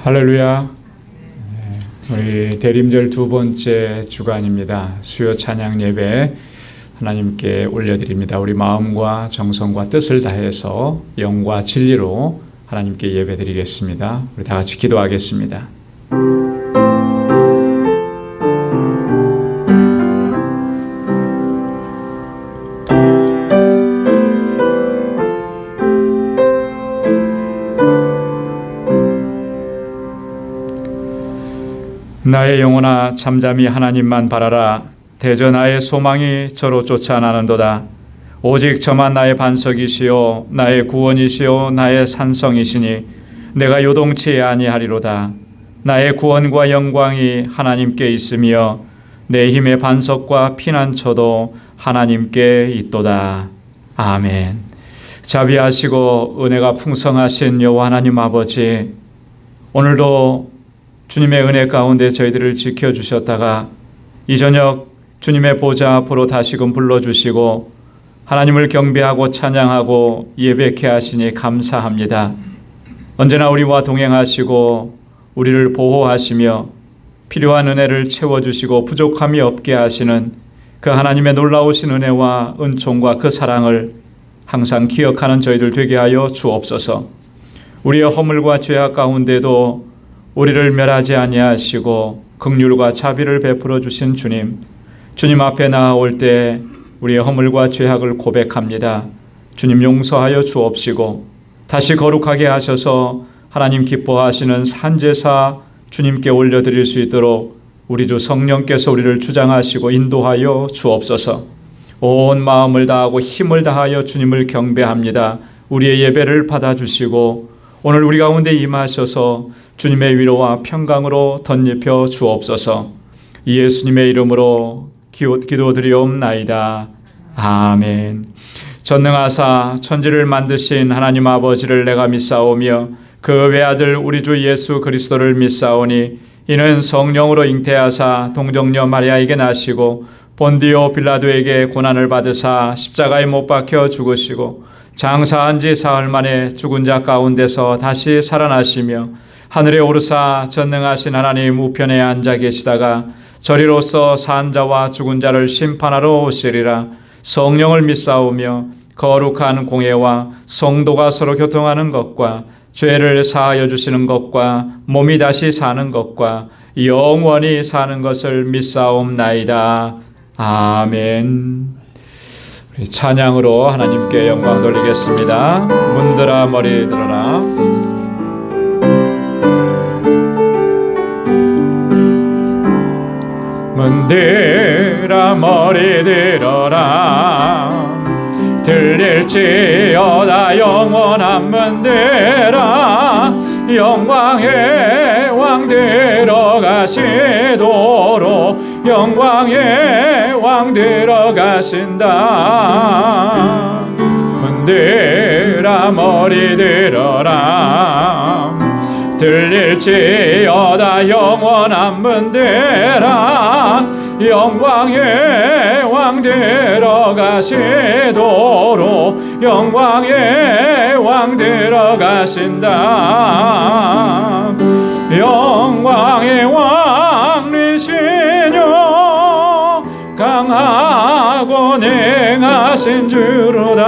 할렐루야. 우리 대림절 두 번째 주간입니다. 수요 찬양 예배 하나님께 올려드립니다. 우리 마음과 정성과 뜻을 다해서 영과 진리로 하나님께 예배드리겠습니다. 우리 다 같이 기도하겠습니다. 나의 영혼아 잠잠히 하나님만 바라라. 대저 나의 소망이 저로 쫓아나는도다. 오직 저만 나의 반석이시요 나의 구원이시요 나의 산성이시니 내가 요동치 아니하리로다. 나의 구원과 영광이 하나님께 있으며 내 힘의 반석과 피난처도 하나님께 있도다. 아멘. 자비하시고 은혜가 풍성하신 여호와 하나님 아버지, 오늘도 주님의 은혜 가운데 저희들을 지켜주셨다가 이 저녁 주님의 보좌 앞으로 다시금 불러주시고 하나님을 경배하고 찬양하고 예배케 하시니 감사합니다. 언제나 우리와 동행하시고 우리를 보호하시며 필요한 은혜를 채워주시고 부족함이 없게 하시는 그 하나님의 놀라우신 은혜와 은총과 그 사랑을 항상 기억하는 저희들 되게 하여 주옵소서. 우리의 허물과 죄악 가운데도 우리를 멸하지 아니하시고 긍휼과 자비를 베풀어 주신 주님 앞에 나아올 때 우리의 허물과 죄악을 고백합니다. 주님 용서하여 주옵시고 다시 거룩하게 하셔서 하나님 기뻐하시는 산제사 주님께 올려드릴 수 있도록 우리 주 성령께서 우리를 주장하시고 인도하여 주옵소서. 온 마음을 다하고 힘을 다하여 주님을 경배합니다. 우리의 예배를 받아주시고 오늘 우리 가운데 임하셔서 주님의 위로와 평강으로 덧입혀 주옵소서. 예수님의 이름으로 기도드리옵나이다. 아멘. 전능하사 천지를 만드신 하나님 아버지를 내가 믿사오며 그 외아들 우리 주 예수 그리스도를 믿사오니 이는 성령으로 잉태하사 동정녀 마리아에게 나시고 본디오 빌라도에게 고난을 받으사 십자가에 못 박혀 죽으시고 장사한 지 사흘 만에 죽은 자 가운데서 다시 살아나시며 하늘에 오르사 전능하신 하나님 우편에 앉아 계시다가 저리로서 산 자와 죽은 자를 심판하러 오시리라. 성령을 믿사오며 거룩한 공예와 성도가 서로 교통하는 것과 죄를 사하여 주시는 것과 몸이 다시 사는 것과 영원히 사는 것을 믿사옵나이다. 아멘. 우리 찬양으로 하나님께 영광 돌리겠습니다. 문들아 머리 들어라. 문들아 머리 들어라. 들릴지어다 영원한 문들아. 영광의 왕 들어가시도록 영광의 왕 들어가신다. 문들아 머리 들어라. 들릴지어다 영원한 문들아. 영광의 왕 들어가시도록 영광의 왕 들어가신다. 영광의 왕이시뇨 강하고 능하신 주로다.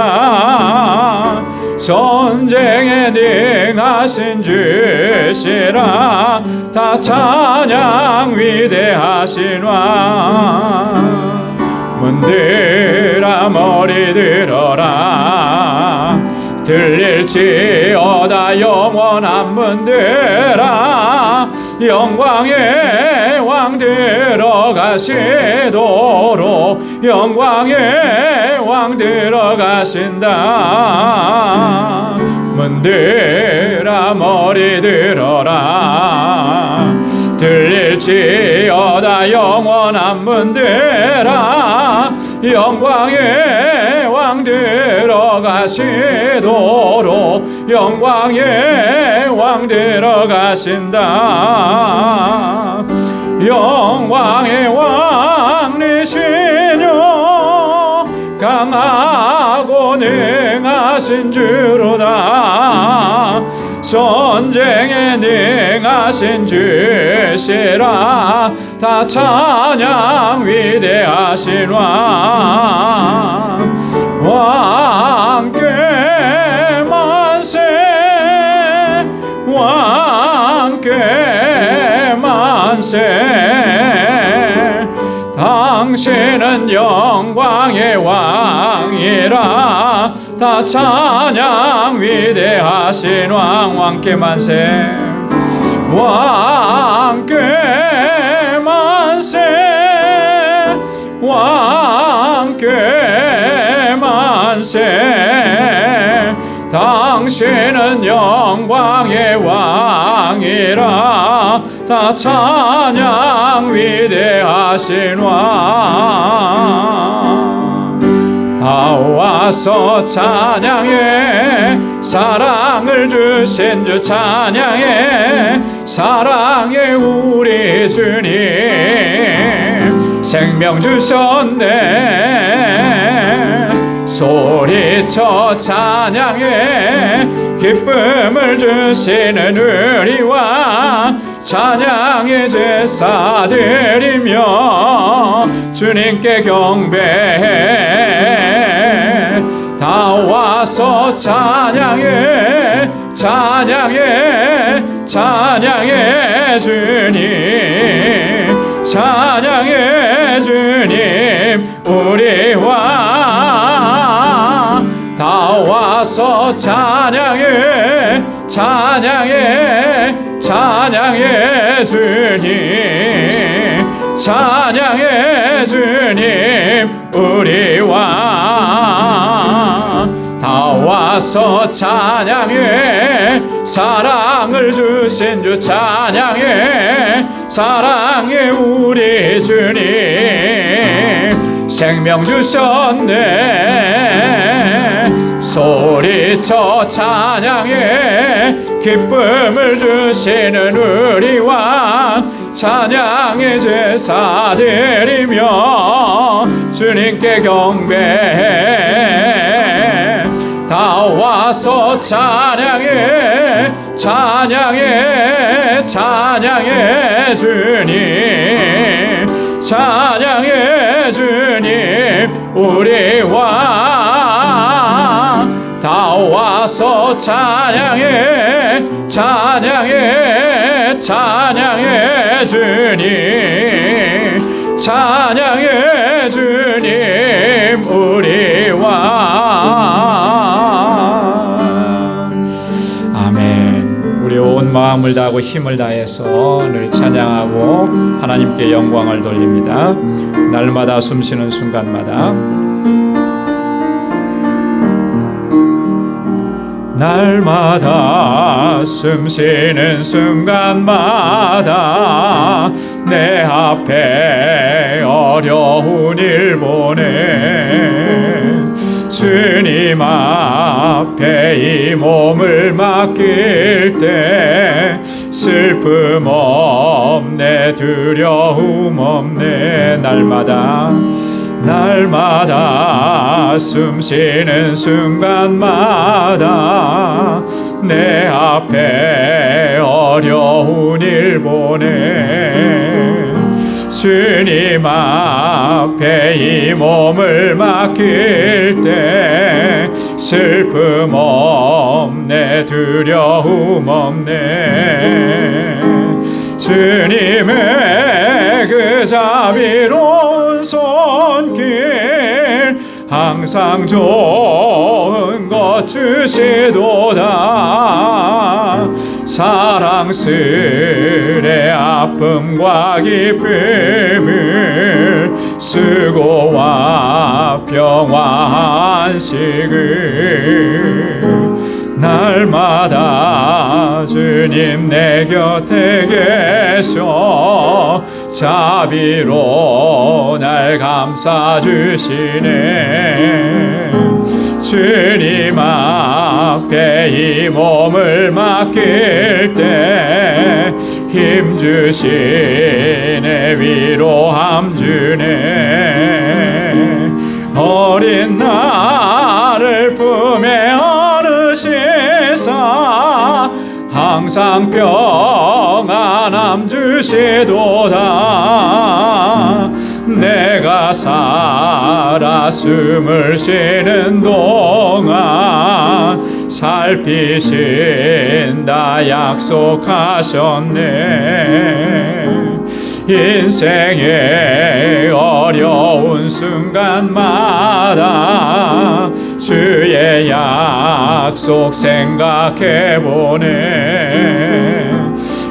전쟁에 능하신 주시라. 다 찬양 위대하신 왕. 문들아 머리 들어라. 들릴지어다 영원한 문들아. 영광의 왕 들어가시도록 영광의 왕 들어가신다. 문들아 머리 들어라. 들릴지어다 영원한 문들아. 영광의 왕 들어가시도록 영광의 왕 들어가신다. 영광의 왕이시뇨 강하고 능하신 주로다. 전쟁에 능하신 주시라. 다 찬양 위대하신 왕께 만세, 왕께 만세. 당신은 영광의 왕이라. 다 찬양 위대하신 왕께 만세, 왕께 만세, 왕께 만세. 당신은 영광의 왕이라. 다 찬양 위대하신 다 와서 찬양해, 사랑을 주신 주 찬양해, 사랑해 우리 주님. 생명 주셨네, 소리쳐 찬양해. 기쁨을 주시는 우리 왕, 찬양의 제사 드리며 주님께 경배해. 다 와서 찬양해, 찬양해, 찬양해 주님, 찬양해 주님 우리 왕. 다 와서 찬양해, 찬양해, 찬양해 주님, 찬양해 주님 우리 왕. 다 와서 찬양해, 사랑을 주신 주 찬양해, 사랑해 우리 주님. 생명 주셨네, 소리쳐 찬양해. 기쁨을 주시는 우리 왕, 찬양의 제사 드리며 주님께 경배해. 다 와서 찬양해, 찬양해, 찬양해 주님, 찬양해 주님 우리 왕. 다 와서 찬양해, 찬양해, 찬양해 주님, 찬양해 주님 우리 왕. 아멘. 우리 온 마음을 다하고 힘을 다해서 늘 찬양하고 하나님께 영광을 돌립니다. 날마다 숨쉬는 순간마다, 날마다 숨쉬는 순간마다 내 앞에 어려운 일 보내. 주님 앞에 이 몸을 맡길 때 슬픔 없네, 두려움 없네. 날마다, 날마다 숨쉬는 순간마다 내 앞에 어려운 일 보내. 주님 앞에 이 몸을 맡길 때 슬픔 없네, 두려움 없네. 주님의 그 자비로운 손길 항상 좋은 것 주시도다. 사랑스레 아픔과 기쁨을, 수고와 평화 안식을 날마다 주님 내 곁에 계셔 자비로 날 감싸주시네. 주님 앞에 이 몸을 맡길 때 힘주시네, 위로함 주네. 어린 나를 품에 안으시사 항상 평안함 주시도다. 내가 살아 숨을 쉬는 동안 살피신다 약속하셨네. 인생의 어려운 순간마다 주의 약속 생각해보네.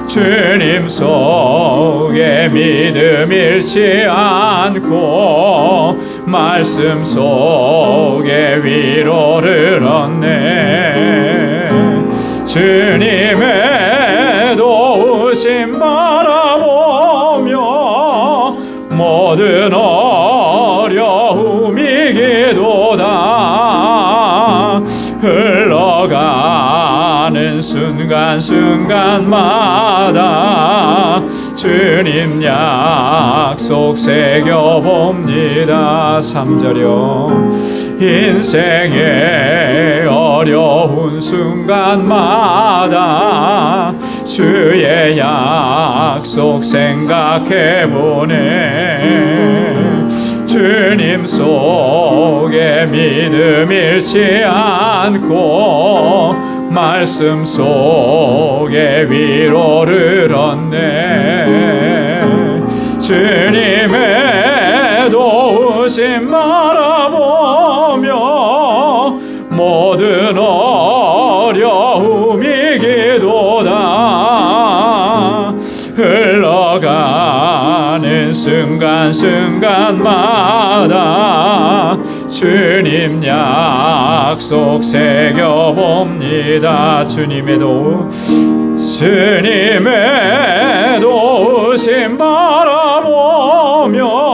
주님 속에 믿음 잃지 않고 말씀 속에 위로를 얻네. 주님의 도우심 바라보며 모든 어려움이 기도다. 흘러가는 순간순간마다 주님 약속 새겨봅니다. 3절요. 인생의 어려운 순간마다 주의 약속 생각해보네. 주님 속에 믿음 잃지 않고 말씀 속에 위로를 얻네. 주님의 도우심 바라보며 모든 어려움이 기도다. 흘러가는 순간순간마다 주님 약속 새겨봅니다. 주님의 도우심 바라보며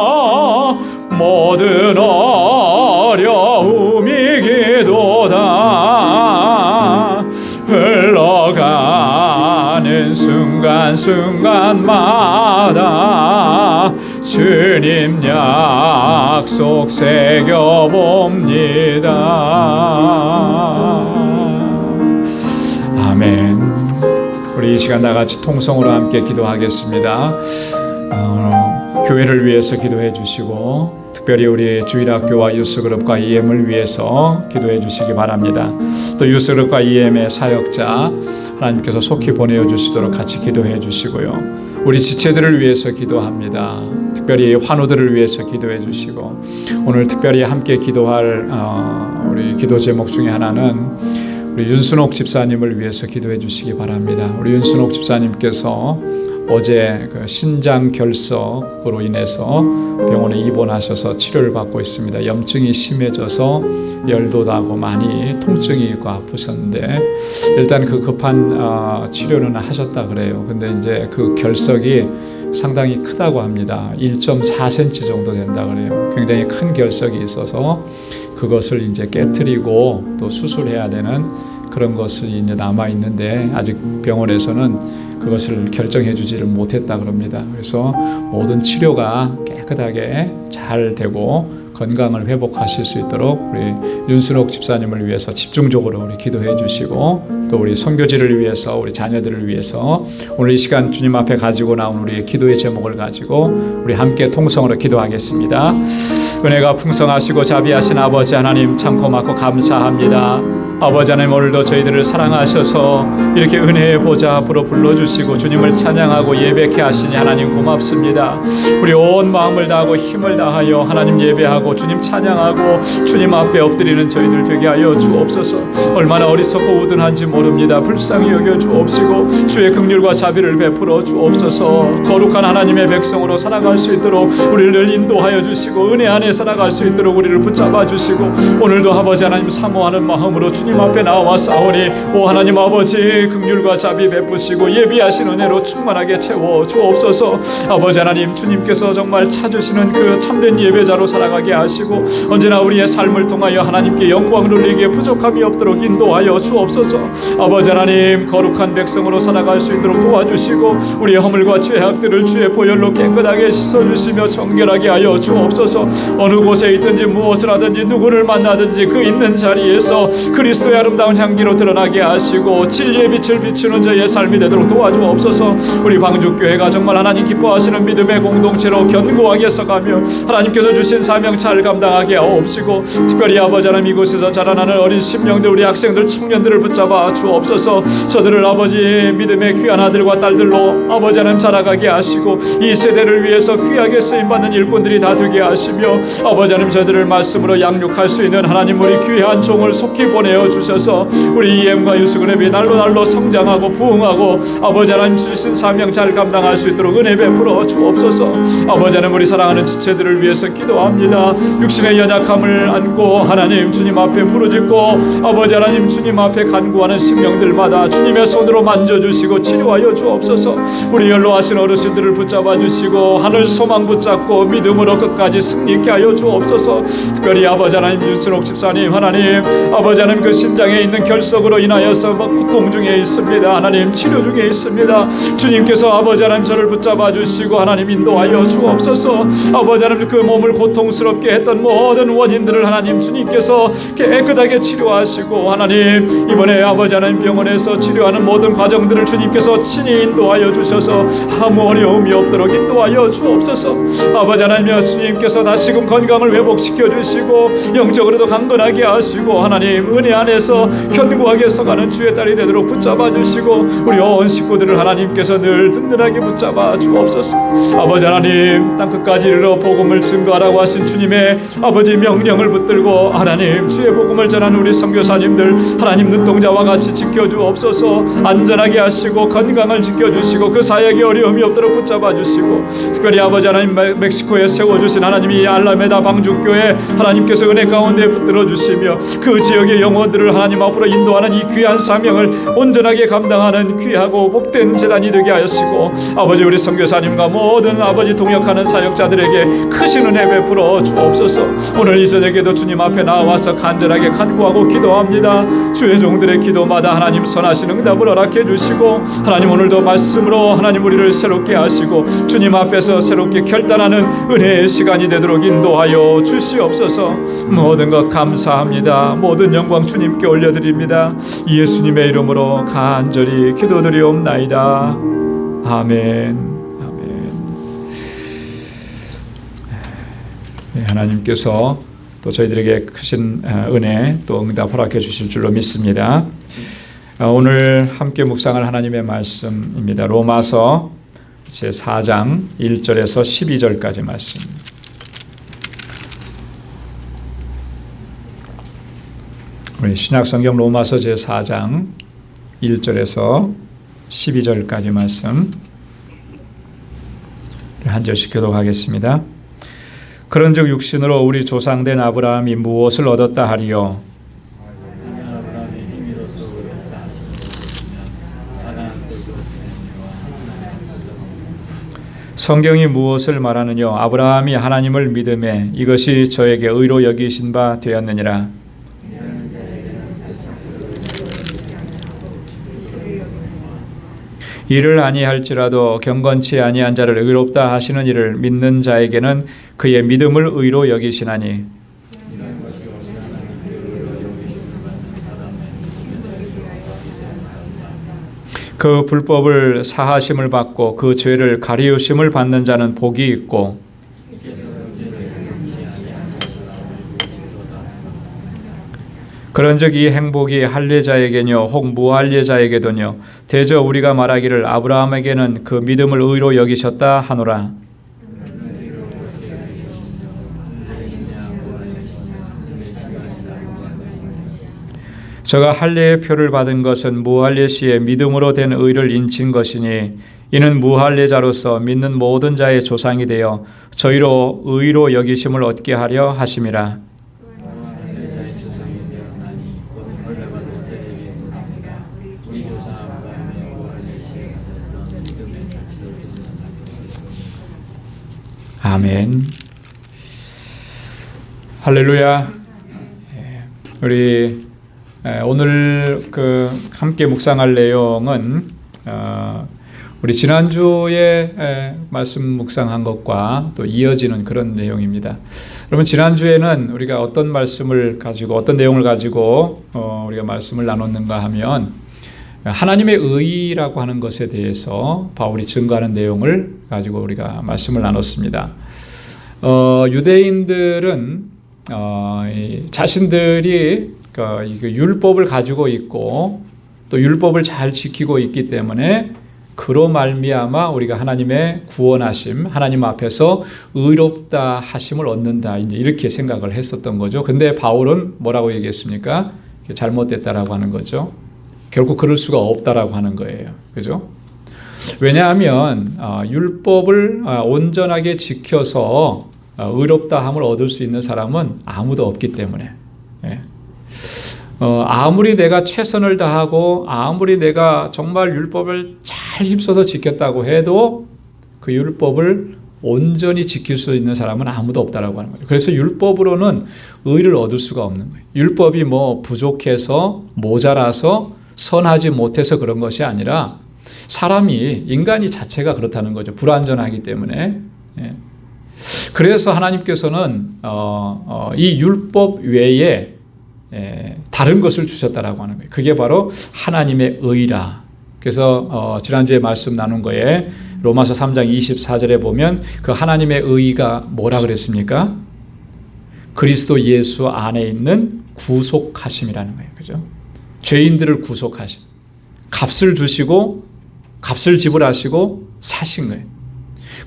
모든 어려움이 기도다. 흘러가는 순간순간마다 주님 약속 새겨봅니다. 아멘. 우리 이 시간 나같이 통성으로 함께 기도하겠습니다. 교회를 위해서 기도해 주시고 특별히 우리 주일학교와 유스그룹과 EM을 위해서 기도해 주시기 바랍니다. 또 유스그룹과 EM의 사역자 하나님께서 속히 보내어 주시도록 같이 기도해 주시고요. 우리 지체들을 위해서 기도합니다. 특별히 환우들을 위해서 기도해 주시고 오늘 특별히 함께 기도할 우리 기도 제목 중에 하나는 우리 윤순옥 집사님을 위해서 기도해 주시기 바랍니다. 우리 윤순옥 집사님께서 어제 그 신장 결석으로 인해서 병원에 입원하셔서 치료를 받고 있습니다. 염증이 심해져서 열도 나고 많이 통증이 있고 아프셨는데 일단 그 급한 치료는 하셨다 그래요. 근데 이제 그 결석이 상당히 크다고 합니다. 1.4cm 정도 된다 그래요. 굉장히 큰 결석이 있어서 그것을 이제 깨트리고 또 수술해야 되는 그런 것이 이제 남아 있는데 아직 병원에서는 그것을 결정해 주지를 못했다 그럽니다. 그래서 모든 치료가 깨끗하게 잘 되고 건강을 회복하실 수 있도록 우리 윤순옥 집사님을 위해서 집중적으로 우리 기도해 주시고 또 우리 선교지를 위해서 우리 자녀들을 위해서 오늘 이 시간 주님 앞에 가지고 나온 우리의 기도의 제목을 가지고 우리 함께 통성으로 기도하겠습니다. 은혜가 풍성하시고 자비하신 아버지 하나님 참 고맙고 감사합니다. 아버지 하나님 오늘도 저희들을 사랑하셔서 이렇게 은혜의 보좌 앞으로 불러주시고 주님을 찬양하고 예배케 하시니 하나님 고맙습니다. 우리 온 마음을 다하고 힘을 다하여 하나님 예배하고 주님 찬양하고 주님 앞에 엎드리는 저희들 되게 하여 주옵소서. 얼마나 어리석고 우둔한지 모릅니다. 불쌍히 여겨 주옵시고 주의 긍휼과 자비를 베풀어 주옵소서. 거룩한 하나님의 백성으로 살아갈 수 있도록 우리를 인도하여 주시고 은혜 안에 살아갈 수 있도록 우리를 붙잡아 주시고 오늘도 아버지 하나님 사모하는 마음으로 주님 앞에 나와 싸우니 오 하나님 아버지 긍휼과 자비 베푸시고 예비하신 은혜로 충만하게 채워 주옵소서. 아버지 하나님 주님께서 정말 찾으시는 그 참된 예배자로 살아가게 하시고 언제나 우리의 삶을 통하여 하나님께 영광 돌리기에 부족함이 없도록 인도하여 주옵소서. 아버지 하나님 거룩한 백성으로 살아갈 수 있도록 도와주시고 우리의 허물과 죄악들을 주의 보혈로 깨끗하게 씻어주시며 정결하게 하여 주옵소서. 어느 곳에 있든지 무엇을 하든지 누구를 만나든지 그 있는 자리에서 그리스도 그리스도의 아름다운 향기로 드러나게 하시고 진리의 빛을 비추는 저희의 삶이 되도록 도와주옵소서. 우리 방주교회가 정말 하나님 기뻐하시는 믿음의 공동체로 견고하게 서가며 하나님께서 주신 사명 잘 감당하게 하옵시고, 특별히 아버지 하나님 이곳에서 자라나는 어린 심령들, 우리 학생들, 청년들을 붙잡아 주옵소서. 저들을 아버지 믿음의 귀한 아들과 딸들로 아버지 하나님 자라가게 하시고, 이 세대를 위해서 귀하게 쓰임받는 일꾼들이 다 되게 하시며, 아버지 하나님 저들을 말씀으로 양육할 수 있는 하나님 우리 귀한 종을 속히 보내어 주셔서 우리 이엠과 유수근의 날로 날로 성장하고 부흥하고 아버지 하나님 주신 사명 잘 감당할 수 있도록 은혜 베풀어 주옵소서. 아버지 하나님 우리 사랑하는 지체들을 위해서 기도합니다. 육신의 연약함을 안고 하나님 주님 앞에 부르짖고 아버지 하나님 주님 앞에 간구하는 심령들마다 주님의 손으로 만져주시고 치료하여 주옵소서. 우리 연로하신 어르신들을 붙잡아 주시고 하늘 소망 붙잡고 믿음으로 끝까지 승리케 하여 주옵소서. 특별히 아버지 하나님 윤순옥 집사님, 하나님 아버지 하나님 그 심장에 있는 결석으로 인하여서 고통 중에 있습니다. 하나님 치료 중에 있습니다. 주님께서 아버지 하나님 저를 붙잡아 주시고 하나님 인도하여 주옵소서. 아버지 하나님 그 몸을 고통스럽게 했던 모든 원인들을 하나님 주님께서 깨끗하게 치료하시고 하나님 이번에 아버지 하나님 병원에서 치료하는 모든 과정들을 주님께서 친히 인도하여 주셔서 아무 어려움이 없도록 인도하여 주옵소서. 아버지 하나님 주님께서 다시금 건강을 회복시켜 주시고 영적으로도 강건하게 하시고 하나님 은혜 안에서 견고하게 서가는 주의 딸이 되도록 붙잡아 주시고 우리 온 식구들을 하나님께서 늘 든든하게 붙잡아 주옵소서. 아버지 하나님 땅끝까지 이르러 복음을 증거하라고 하신 주님의 아버지 명령을 붙들고 하나님 주의 복음을 전하는 우리 선교사님들 하나님 눈동자와 같이 지켜주옵소서. 안전하게 하시고 건강을 지켜주시고 그 사역에 어려움이 없도록 붙잡아 주시고, 특별히 아버지 하나님 멕시코에 세워주신 하나님이 알라메다 방주교회 하나님께서 은혜 가운데 붙들어 주시며 그 지역의 영혼들을 하나님 앞으로 인도하는 이 귀한 사명을 온전하게 감당하는 귀하고 복된 재단이 되게 하시고, 아버지 우리 선교사님과 모든 아버지 동역하는 사역자들에게 크신 은혜 베풀어 주옵소서. 오늘 이 저녁에도 주님 앞에 나와서 간절하게 간구하고 기도합니다. 주의 종들의 기도마다 하나님 선하신 응답을 허락해 주시고 하나님 오늘도 말씀으로 하나님 우리를 새롭게 하시고 주님 앞에서 새롭게 결단하는 은혜의 시간이 되도록 인도하여 주시옵소서. 모든 것 감사합니다. 모든 영광 주님께 올려드립니다. 예수님의 이름으로 간절히 기도드리옵나이다. 아멘. 네, 하나님께서 또 저희들에게 크신 은혜 또 응답 허락해 주실 줄로 믿습니다. 오늘 함께 묵상할 하나님의 말씀입니다. 로마서 제4장 1절에서 12절까지 말씀. 우리 신약성경 로마서 제4장 1절에서 12절까지 말씀 한 절씩 교독하겠습니다. 그런즉 육신으로 우리 조상된 아브라함이 무엇을 얻었다 하리요? 성경이 무엇을 말하느냐? 아브라함이 하나님을 믿음에 이것이 저에게 의로 여기신 바 되었느니라. 이를 아니할지라도 경건치 아니한 자를 의롭다 하시는 이를 믿는 자에게는 그의 믿음을 의로 여기시나니, 그 불법을 사하심을 받고 그 죄를 가리우심을 받는 자는 복이 있고, 그런즉 이 행복이 할례자에게뇨 혹 무할례자에게도뇨 대저 우리가 말하기를 아브라함에게는 그 믿음을 의로 여기셨다 하노라. 저가 할례의 표를 받은 것은 무할례 시에 믿음으로 된 의를 인친 것이니, 이는 무할례자로서 믿는 모든 자의 조상이 되어 저희로 의로 여기심을 얻게 하려 하심이라. 아멘. 할렐루야. 우리 오늘 함께 묵상할 내용은 우리 지난주에 말씀 묵상한 것과 또 이어지는 그런 내용입니다. 여러분, 지난주에는 우리가 어떤 말씀을 가지고 어떤 내용을 가지고 우리가 말씀을 나눴는가 하면 하나님의 의라고 하는 것에 대해서 바울이 증거하는 내용을 가지고 우리가 말씀을 나눴습니다. 유대인들은 자신들이 율법을 가지고 있고 또 율법을 잘 지키고 있기 때문에 그로 말미암아 우리가 하나님의 구원하심, 하나님 앞에서 의롭다 하심을 얻는다, 이제 이렇게 생각을 했었던 거죠. 근데 바울은 뭐라고 얘기했습니까? 잘못됐다라고 하는 거죠. 결국 그럴 수가 없다라고 하는 거예요. 그죠? 왜냐하면 율법을 온전하게 지켜서 의롭다함을 얻을 수 있는 사람은 아무도 없기 때문에, 아무리 내가 최선을 다하고 아무리 내가 정말 율법을 잘 힘써서 지켰다고 해도 그 율법을 온전히 지킬 수 있는 사람은 아무도 없다라고 하는 거예요. 그래서 율법으로는 의를 얻을 수가 없는 거예요. 율법이 부족해서 모자라서 선하지 못해서 그런 것이 아니라 사람이, 인간이 자체가 그렇다는 거죠. 불완전하기 때문에. 그래서 하나님께서는 이 율법 외에 다른 것을 주셨다라고 하는 거예요. 그게 바로 하나님의 의라. 그래서 지난주에 말씀 나눈 거에 로마서 3장 24절에 보면 그 하나님의 의가 뭐라 그랬습니까? 그리스도 예수 안에 있는 구속하심이라는 거예요. 그죠? 죄인들을 구속하심. 값을 주시고 값을 지불하시고 사신 거예요.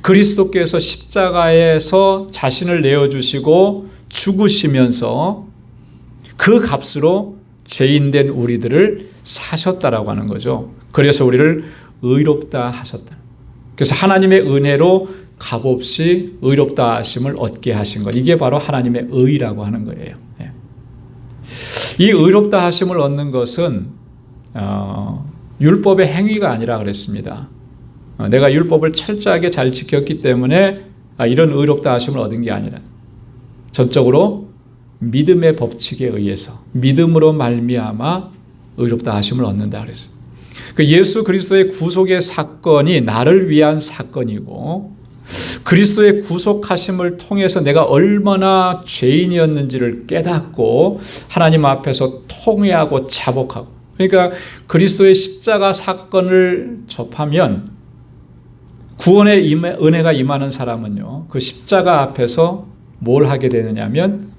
그리스도께서 십자가에서 자신을 내어주시고 죽으시면서 그 값으로 죄인된 우리들을 사셨다라고 하는 거죠. 그래서 우리를 의롭다 하셨다. 그래서 하나님의 은혜로 값없이 의롭다 하심을 얻게 하신 것. 이게 바로 하나님의 의라고 하는 거예요. 이 의롭다 하심을 얻는 것은 율법의 행위가 아니라 그랬습니다. 내가 율법을 철저하게 잘 지켰기 때문에 이런 의롭다 하심을 얻은 게 아니라 전적으로 믿음의 법칙에 의해서 믿음으로 말미암아 의롭다 하심을 얻는다 그랬어요. 그 예수 그리스도의 구속의 사건이 나를 위한 사건이고 그리스도의 구속하심을 통해서 내가 얼마나 죄인이었는지를 깨닫고 하나님 앞에서 통회하고 자복하고, 그러니까 그리스도의 십자가 사건을 접하면 구원의 은혜가 임하는 사람은요, 그 십자가 앞에서 뭘 하게 되느냐 하면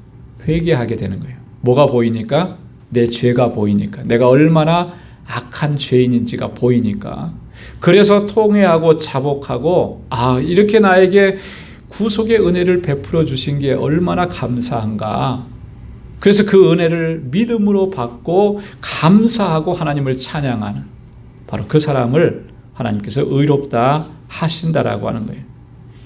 회개하게 되는 거예요. 뭐가 보이니까? 내 죄가 보이니까. 내가 얼마나 악한 죄인인지가 보이니까. 그래서 통회하고 자복하고, 이렇게 나에게 구속의 은혜를 베풀어 주신 게 얼마나 감사한가. 그래서 그 은혜를 믿음으로 받고 감사하고 하나님을 찬양하는, 바로 그 사람을 하나님께서 의롭다 하신다라고 하는 거예요.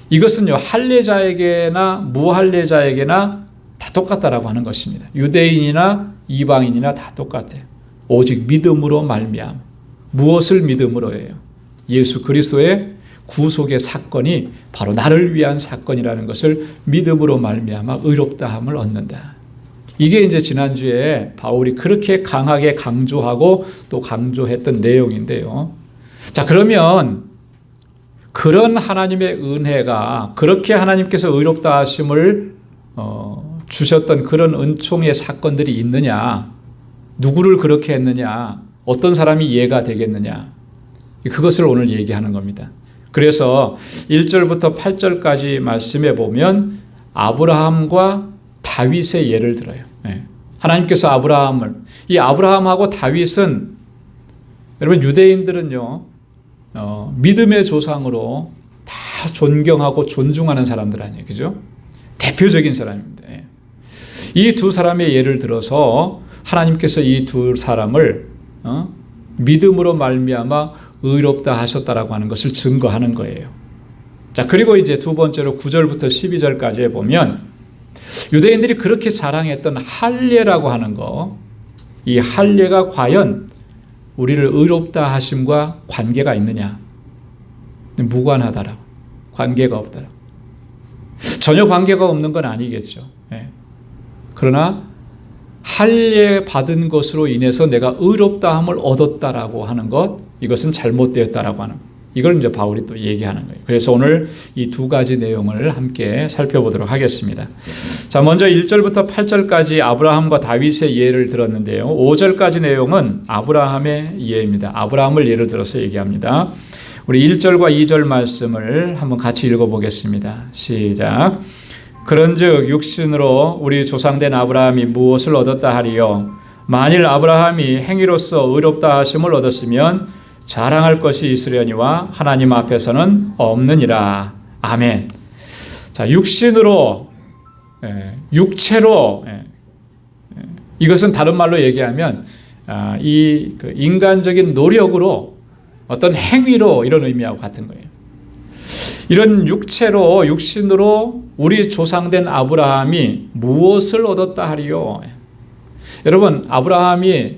이것은요, 할례자에게나 무할례자에게나 다 똑같다라고 하는 것입니다. 유대인이나 이방인이나 다 똑같아요. 오직 믿음으로 말미암아. 무엇을 믿음으로 해요? 예수 그리스도의 구속의 사건이 바로 나를 위한 사건이라는 것을 믿음으로 말미암아 의롭다함을 얻는다. 이게 이제 지난주에 바울이 그렇게 강하게 강조하고 또 강조했던 내용인데요. 자, 그러면 그런 하나님의 은혜가, 그렇게 하나님께서 의롭다 하심을 주셨던 그런 은총의 사건들이 있느냐, 누구를 그렇게 했느냐, 어떤 사람이 이해가 되겠느냐, 그것을 오늘 얘기하는 겁니다. 그래서 1절부터 8절까지 말씀해 보면 아브라함과 다윗의 예를 들어요. 하나님께서 이 아브라함하고 다윗은, 여러분, 유대인들은요, 믿음의 조상으로 다 존경하고 존중하는 사람들 아니에요. 그죠? 대표적인 사람입니다. 이 두 사람의 예를 들어서 하나님께서 이 두 사람을 믿음으로 말미암아 의롭다 하셨다라고 하는 것을 증거하는 거예요. 자, 그리고 이제 두 번째로 9절부터 12절까지 보면 유대인들이 그렇게 자랑했던 할례라고 하는 거, 이 할례가 과연 우리를 의롭다 하심과 관계가 있느냐? 무관하다라고, 관계가 없다라고. 전혀 관계가 없는 건 아니겠죠. 그러나 할례 받은 것으로 인해서 내가 의롭다함을 얻었다라고 하는 것, 이것은 잘못되었다라고 하는 것. 이걸 이제 바울이 또 얘기하는 거예요. 그래서 오늘 이 두 가지 내용을 함께 살펴보도록 하겠습니다. 자, 먼저 1절부터 8절까지 아브라함과 다윗의 예를 들었는데요. 5절까지 내용은 아브라함의 예입니다. 아브라함을 예를 들어서 얘기합니다. 우리 1절과 2절 말씀을 한번 같이 읽어보겠습니다. 시작. 그런즉 육신으로 우리 조상된 아브라함이 무엇을 얻었다 하리요? 만일 아브라함이 행위로서 의롭다 하심을 얻었으면 자랑할 것이 있으려니와 하나님 앞에서는 없느니라. 아멘. 자, 육신으로, 육체로, 이것은 다른 말로 얘기하면 이 인간적인 노력으로 어떤 행위로 이런 의미하고 같은 거예요. 이런 육체로, 육신으로 우리 조상된 아브라함이 무엇을 얻었다 하리요? 여러분, 아브라함이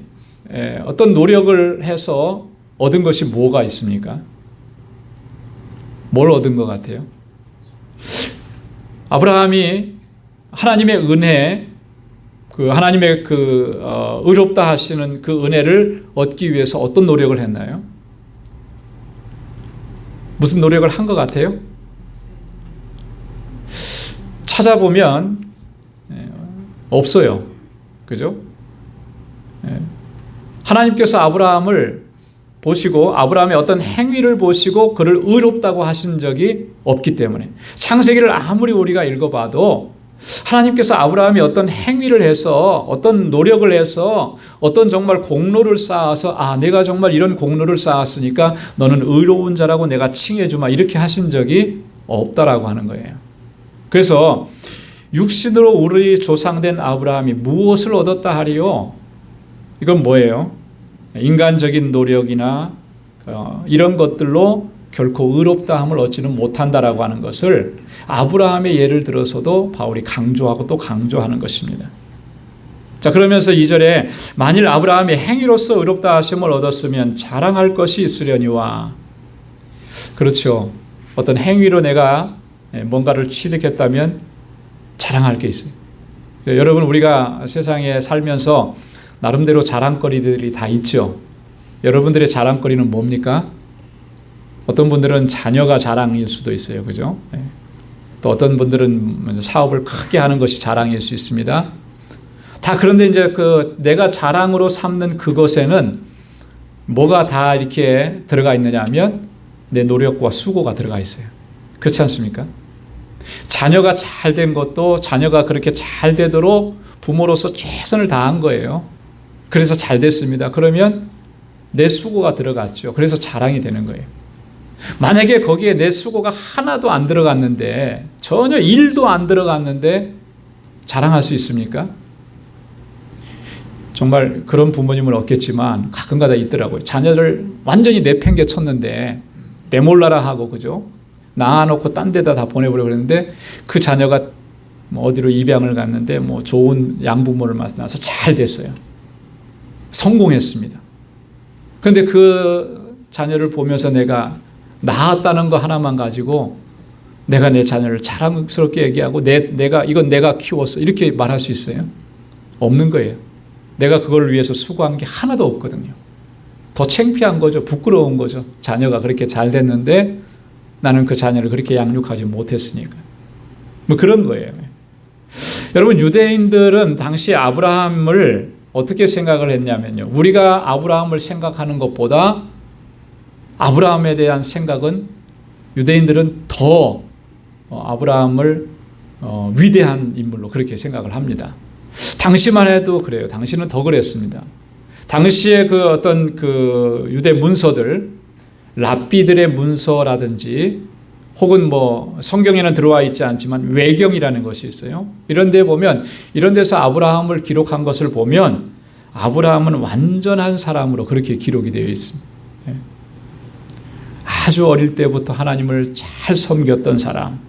어떤 노력을 해서 얻은 것이 뭐가 있습니까? 뭘 얻은 것 같아요? 아브라함이 하나님의 은혜, 하나님의 의롭다 하시는 그 은혜를 얻기 위해서 어떤 노력을 했나요? 무슨 노력을 한 것 같아요? 찾아보면 없어요. 그죠? 하나님께서 아브라함을 보시고 아브라함의 어떤 행위를 보시고 그를 의롭다고 하신 적이 없기 때문에 창세기를 아무리 우리가 읽어봐도 하나님께서 아브라함이 어떤 행위를 해서 어떤 노력을 해서 어떤 정말 공로를 쌓아서 내가 정말 이런 공로를 쌓았으니까 너는 의로운 자라고 내가 칭해주마 이렇게 하신 적이 없다라고 하는 거예요. 그래서 육신으로 우리 조상된 아브라함이 무엇을 얻었다 하리요? 이건 뭐예요? 인간적인 노력이나 이런 것들로 결코 의롭다함을 얻지는 못한다라고 하는 것을 아브라함의 예를 들어서도 바울이 강조하고 또 강조하는 것입니다. 자, 그러면서 2절에 만일 아브라함이 행위로서 의롭다 하심을 얻었으면 자랑할 것이 있으려니와. 그렇죠. 어떤 행위로 내가 뭔가를 취득했다면 자랑할 게 있어요. 여러분, 우리가 세상에 살면서 나름대로 자랑거리들이 다 있죠. 여러분들의 자랑거리는 뭡니까? 어떤 분들은 자녀가 자랑일 수도 있어요. 그죠? 또 어떤 분들은 사업을 크게 하는 것이 자랑일 수 있습니다. 다 그런데 이제 내가 자랑으로 삼는 그것에는 뭐가 다 이렇게 들어가 있느냐 하면 내 노력과 수고가 들어가 있어요. 그렇지 않습니까? 자녀가 잘 된 것도 자녀가 그렇게 잘 되도록 부모로서 최선을 다한 거예요. 그래서 잘 됐습니다. 그러면 내 수고가 들어갔죠. 그래서 자랑이 되는 거예요. 만약에 거기에 내 수고가 하나도 안 들어갔는데 전혀 일도 안 들어갔는데 자랑할 수 있습니까? 정말 그런 부모님은 없겠지만 가끔가다 있더라고요. 자녀를 완전히 내팽개쳤는데 내몰라라 하고 그죠? 낳아놓고 딴 데다 다 보내버려 그랬는데 그 자녀가 어디로 입양을 갔는데 좋은 양부모를 만나서 잘 됐어요. 성공했습니다. 그런데 그 자녀를 보면서 내가 낳았다는 거 하나만 가지고 내가 내 자녀를 자랑스럽게 얘기하고 이건 내가 키웠어 이렇게 말할 수 있어요? 없는 거예요. 내가 그걸 위해서 수고한 게 하나도 없거든요. 더 창피한 거죠. 부끄러운 거죠. 자녀가 그렇게 잘 됐는데 나는 그 자녀를 그렇게 양육하지 못했으니까. 그런 거예요. 여러분, 유대인들은 당시 아브라함을 어떻게 생각을 했냐면요. 우리가 아브라함을 생각하는 것보다 아브라함에 대한 생각은 유대인들은 더 아브라함을 위대한 인물로 그렇게 생각을 합니다. 당시만 해도 그래요. 당시는 더 그랬습니다. 당시에 어떤 유대 문서들, 랍비들의 문서라든지 혹은 성경에는 들어와 있지 않지만 외경이라는 것이 있어요. 이런 데 보면 이런 데서 아브라함을 기록한 것을 보면 아브라함은 완전한 사람으로 그렇게 기록이 되어 있습니다. 아주 어릴 때부터 하나님을 잘 섬겼던 사람,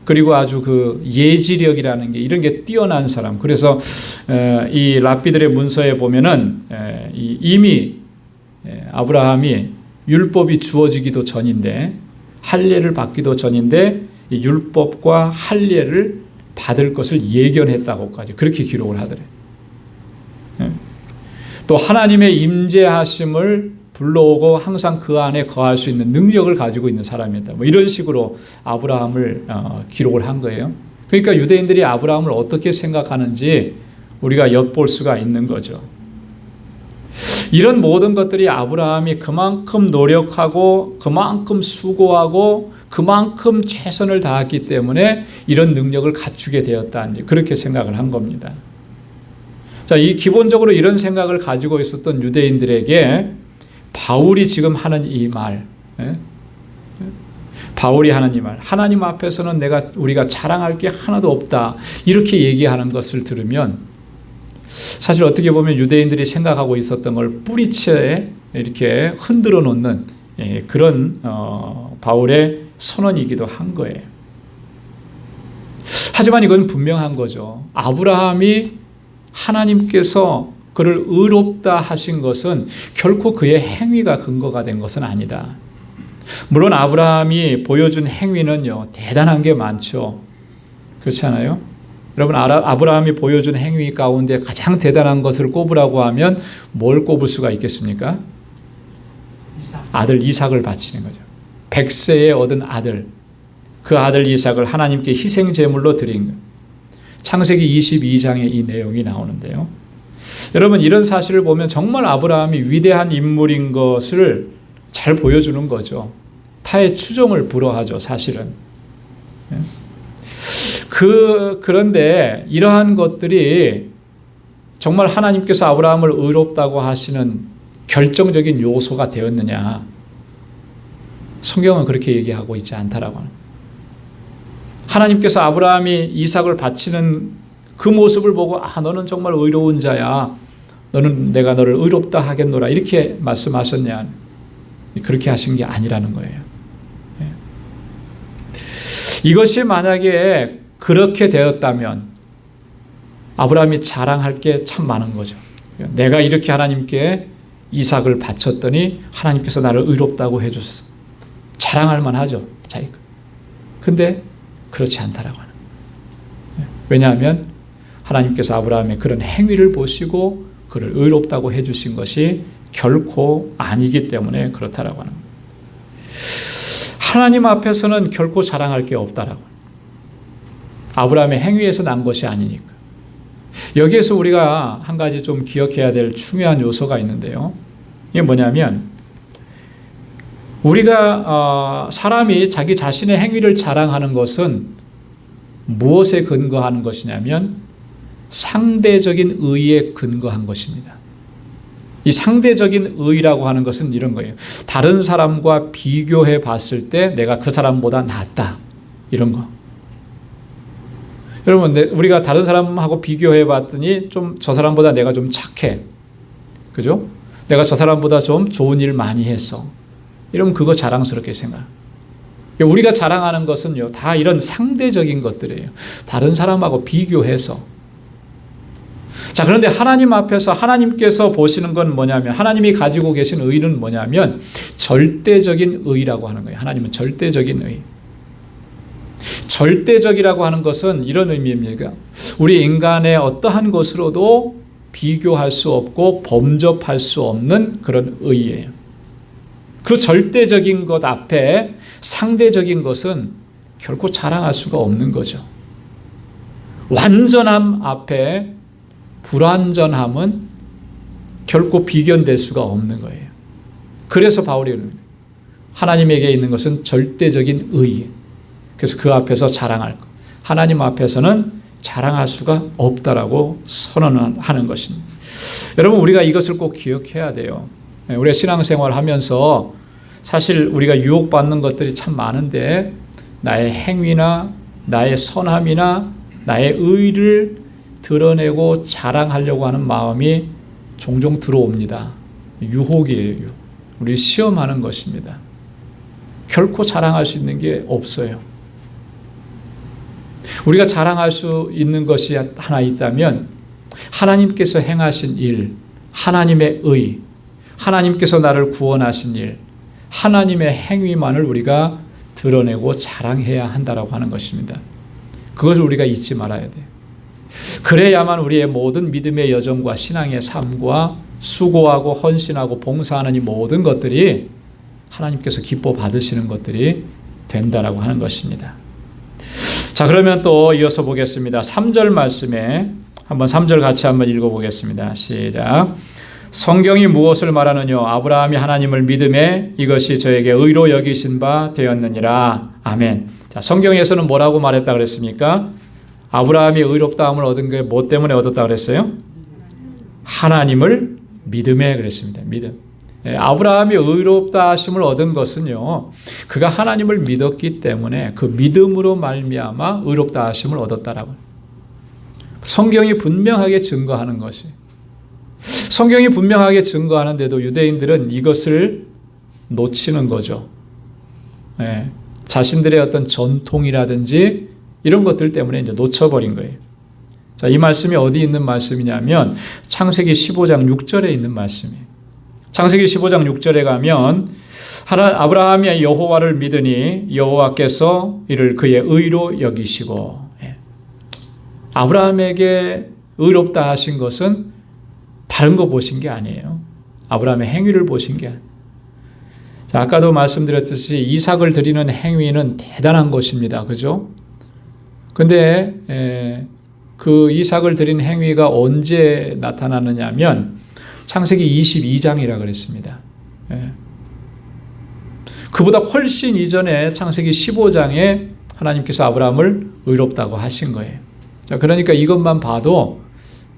그리고 아주 예지력이라는 게 이런 게 뛰어난 사람. 그래서 이 랍비들의 문서에 보면은 이미 아브라함이 율법이 주어지기도 전인데 할례를 받기도 전인데 이 율법과 할례를 받을 것을 예견했다고까지 그렇게 기록을 하더래요. 또 하나님의 임재하심을 불러오고 항상 그 안에 거할 수 있는 능력을 가지고 있는 사람이다. 뭐 이런 식으로 아브라함을 기록을 한 거예요. 그러니까 유대인들이 아브라함을 어떻게 생각하는지 우리가 엿볼 수가 있는 거죠. 이런 모든 것들이 아브라함이 그만큼 노력하고 그만큼 수고하고 그만큼 최선을 다했기 때문에 이런 능력을 갖추게 되었다. 그렇게 생각을 한 겁니다. 자, 이 기본적으로 이런 생각을 가지고 있었던 유대인들에게 바울이 지금 하는 이 말, 바울이 하는 이 말, 하나님 앞에서는 우리가 자랑할 게 하나도 없다. 이렇게 얘기하는 것을 들으면 사실 어떻게 보면 유대인들이 생각하고 있었던 걸 뿌리채 이렇게 흔들어 놓는 그런 바울의 선언이기도 한 거예요. 하지만 이건 분명한 거죠. 아브라함이 하나님께서 그를 의롭다 하신 것은 결코 그의 행위가 근거가 된 것은 아니다. 물론 아브라함이 보여준 행위는요, 대단한 게 많죠. 그렇지 않아요? 여러분, 아브라함이 보여준 행위 가운데 가장 대단한 것을 꼽으라고 하면 뭘 꼽을 수가 있겠습니까? 아들 이삭을 바치는 거죠. 100세에 얻은 아들, 그 아들 이삭을 하나님께 희생제물로 드린 것. 창세기 22장에 이 내용이 나오는데요. 여러분, 이런 사실을 보면 정말 아브라함이 위대한 인물인 것을 잘 보여주는 거죠. 타의 추종을 불허하죠, 사실은. 그런데 이러한 것들이 정말 하나님께서 아브라함을 의롭다고 하시는 결정적인 요소가 되었느냐? 성경은 그렇게 얘기하고 있지 않다라고 하는 거예요. 하나님께서 아브라함이 이삭을 바치는 그 모습을 보고 너는 정말 의로운 자야. 내가 너를 의롭다 하겠노라. 이렇게 말씀하셨냐? 그렇게 하신 게 아니라는 거예요. 이것이 만약에 그렇게 되었다면 아브라함이 자랑할 게 참 많은 거죠. 내가 이렇게 하나님께 이삭을 바쳤더니 하나님께서 나를 의롭다고 해주셨어. 자랑할 만하죠. 자기가. 근데 그렇지 않다라고 하는 거예요. 왜냐하면 하나님께서 아브라함의 그런 행위를 보시고 그를 의롭다고 해주신 것이 결코 아니기 때문에 그렇다라고 하는 거예요. 하나님 앞에서는 결코 자랑할 게 없다라고 합니다. 아브라함의 행위에서 난 것이 아니니까. 여기에서 우리가 한 가지 좀 기억해야 될 중요한 요소가 있는데요. 이게 뭐냐면 우리가 사람이 자기 자신의 행위를 자랑하는 것은 무엇에 근거하는 것이냐면 상대적인 의에 근거한 것입니다. 이 상대적인 의라고 하는 것은 이런 거예요. 다른 사람과 비교해 봤을 때 내가 그 사람보다 낫다. 이런 거. 여러분, 우리가 다른 사람하고 비교해 봤더니 좀 저 사람보다 내가 좀 착해. 그죠? 내가 저 사람보다 좀 좋은 일 많이 했어. 이러면 그거 자랑스럽게 생각. 우리가 자랑하는 것은요, 다 이런 상대적인 것들이에요. 다른 사람하고 비교해서. 자, 그런데 하나님 앞에서 하나님께서 보시는 건 뭐냐면, 하나님이 가지고 계신 의는 뭐냐면 절대적인 의라고 하는 거예요. 하나님은 절대적인 의. 절대적이라고 하는 것은 이런 의미입니다. 우리 인간의 어떠한 것으로도 비교할 수 없고 범접할 수 없는 그런 의예요. 그 절대적인 것 앞에 상대적인 것은 결코 자랑할 수가 없는 거죠. 완전함 앞에 불완전함은 결코 비견될 수가 없는 거예요. 그래서 바울이 하나님에게 있는 것은 절대적인 의예요. 그래서 그 앞에서 자랑할 것. 하나님 앞에서는 자랑할 수가 없다라고 선언하는 것입니다. 여러분, 우리가 이것을 꼭 기억해야 돼요. 우리가 신앙생활 하면서 사실 우리가 유혹받는 것들이 참 많은데 나의 행위나 나의 선함이나 나의 의를 드러내고 자랑하려고 하는 마음이 종종 들어옵니다. 유혹이에요. 우리 시험하는 것입니다. 결코 자랑할 수 있는 게 없어요. 우리가 자랑할 수 있는 것이 하나 있다면 하나님께서 행하신 일, 하나님의 의, 하나님께서 나를 구원하신 일, 하나님의 행위만을 우리가 드러내고 자랑해야 한다라고 하는 것입니다. 그것을 우리가 잊지 말아야 돼요. 그래야만 우리의 모든 믿음의 여정과 신앙의 삶과 수고하고 헌신하고 봉사하는 이 모든 것들이 하나님께서 기뻐 받으시는 것들이 된다라고 하는 것입니다. 자, 그러면 또 이어서 보겠습니다. 3절 말씀에 한번 3절 같이 한번 읽어보겠습니다. 시작. 성경이 무엇을 말하느냐? 아브라함이 하나님을 믿음에 이것이 저에게 의로 여기신 바 되었느니라. 아멘. 자, 성경에서는 뭐라고 말했다 그랬습니까? 아브라함이 의롭다함을 얻은 게 뭐 때문에 얻었다 그랬어요? 하나님을 믿음에 그랬습니다. 믿음. 아브라함이 의롭다 하심을 얻은 것은요, 그가 하나님을 믿었기 때문에 그 믿음으로 말미암아 의롭다 하심을 얻었다라고. 성경이 분명하게 증거하는 것이, 성경이 분명하게 증거하는데도 유대인들은 이것을 놓치는 거죠. 자신들의 어떤 전통이라든지 이런 것들 때문에 이제 놓쳐버린 거예요. 자, 이 말씀이 어디 있는 말씀이냐면 창세기 15장 6절에 있는 말씀이에요. 창세기 15장 6절에 가면 아브라함이 여호와를 믿으니 여호와께서 이를 그의 의로 여기시고, 아브라함에게 의롭다 하신 것은 다른 거 보신 게 아니에요. 아브라함의 행위를 보신 게 아니에요. 자, 아까도 말씀드렸듯이 이삭을 드리는 행위는 대단한 것입니다. 그죠? 근데 그 이삭을 드린 행위가 언제 나타나느냐면 창세기 22장이라 그랬습니다. 그보다 훨씬 이전에 창세기 15장에 하나님께서 아브라함을 의롭다고 하신 거예요. 자, 그러니까 이것만 봐도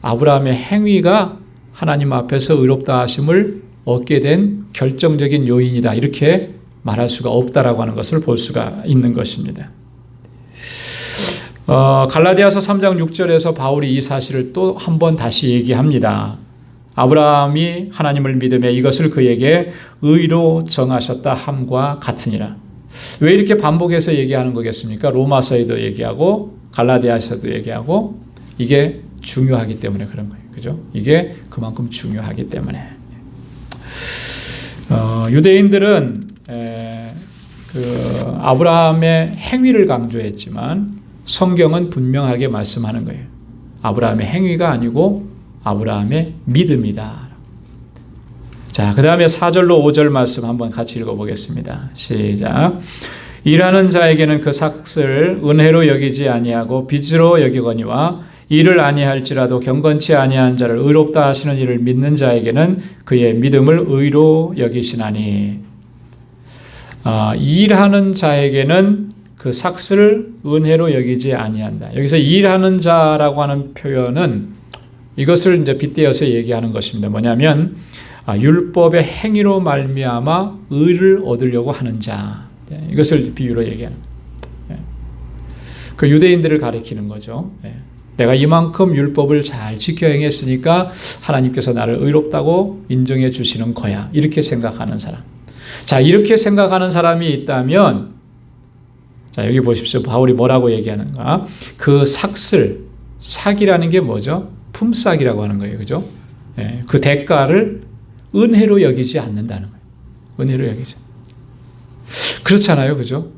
아브라함의 행위가 하나님 앞에서 의롭다 하심을 얻게 된 결정적인 요인이다, 이렇게 말할 수가 없다라고 하는 것을 볼 수가 있는 것입니다. 갈라디아서 3장 6절에서 바울이 이 사실을 또 한 번 다시 얘기합니다. 아브라함이 하나님을 믿음에 이것을 그에게 의로 정하셨다 함과 같으니라. 왜 이렇게 반복해서 얘기하는 거겠습니까? 로마서에도 얘기하고 갈라디아서도 얘기하고, 이게 중요하기 때문에 그런 거예요. 그죠? 이게 그만큼 중요하기 때문에. 유대인들은 그 아브라함의 행위를 강조했지만 성경은 분명하게 말씀하는 거예요. 아브라함의 행위가 아니고 아브라함의 믿음이다. 자, 그 다음에 4절로 5절 말씀 한번 같이 읽어보겠습니다. 시작. 일하는 자에게는 그 삭을 은혜로 여기지 아니하고 빚으로 여기거니와 일을 아니할지라도 경건치 아니한 자를 의롭다 하시는 이를 믿는 자에게는 그의 믿음을 의로 여기시나니. 일하는 자에게는 그 삭을 은혜로 여기지 아니한다. 여기서 일하는 자라고 하는 표현은 이것을 이제 빗대어서 얘기하는 것입니다. 뭐냐면 율법의 행위로 말미암아 의를 얻으려고 하는 자, 이것을 비유로 얘기하는 그 유대인들을 가리키는 거죠. 내가 이만큼 율법을 잘 지켜 행했으니까 하나님께서 나를 의롭다고 인정해 주시는 거야, 이렇게 생각하는 사람. 자, 이렇게 생각하는 사람이 있다면, 자, 여기 보십시오. 바울이 뭐라고 얘기하는가? 그 삭이라는 게 뭐죠? 품삯이라고 하는 거예요. 그죠? 그 대가를 은혜로 여기지 않는다는 거예요. 은혜로 여기지. 그렇잖아요. 그죠?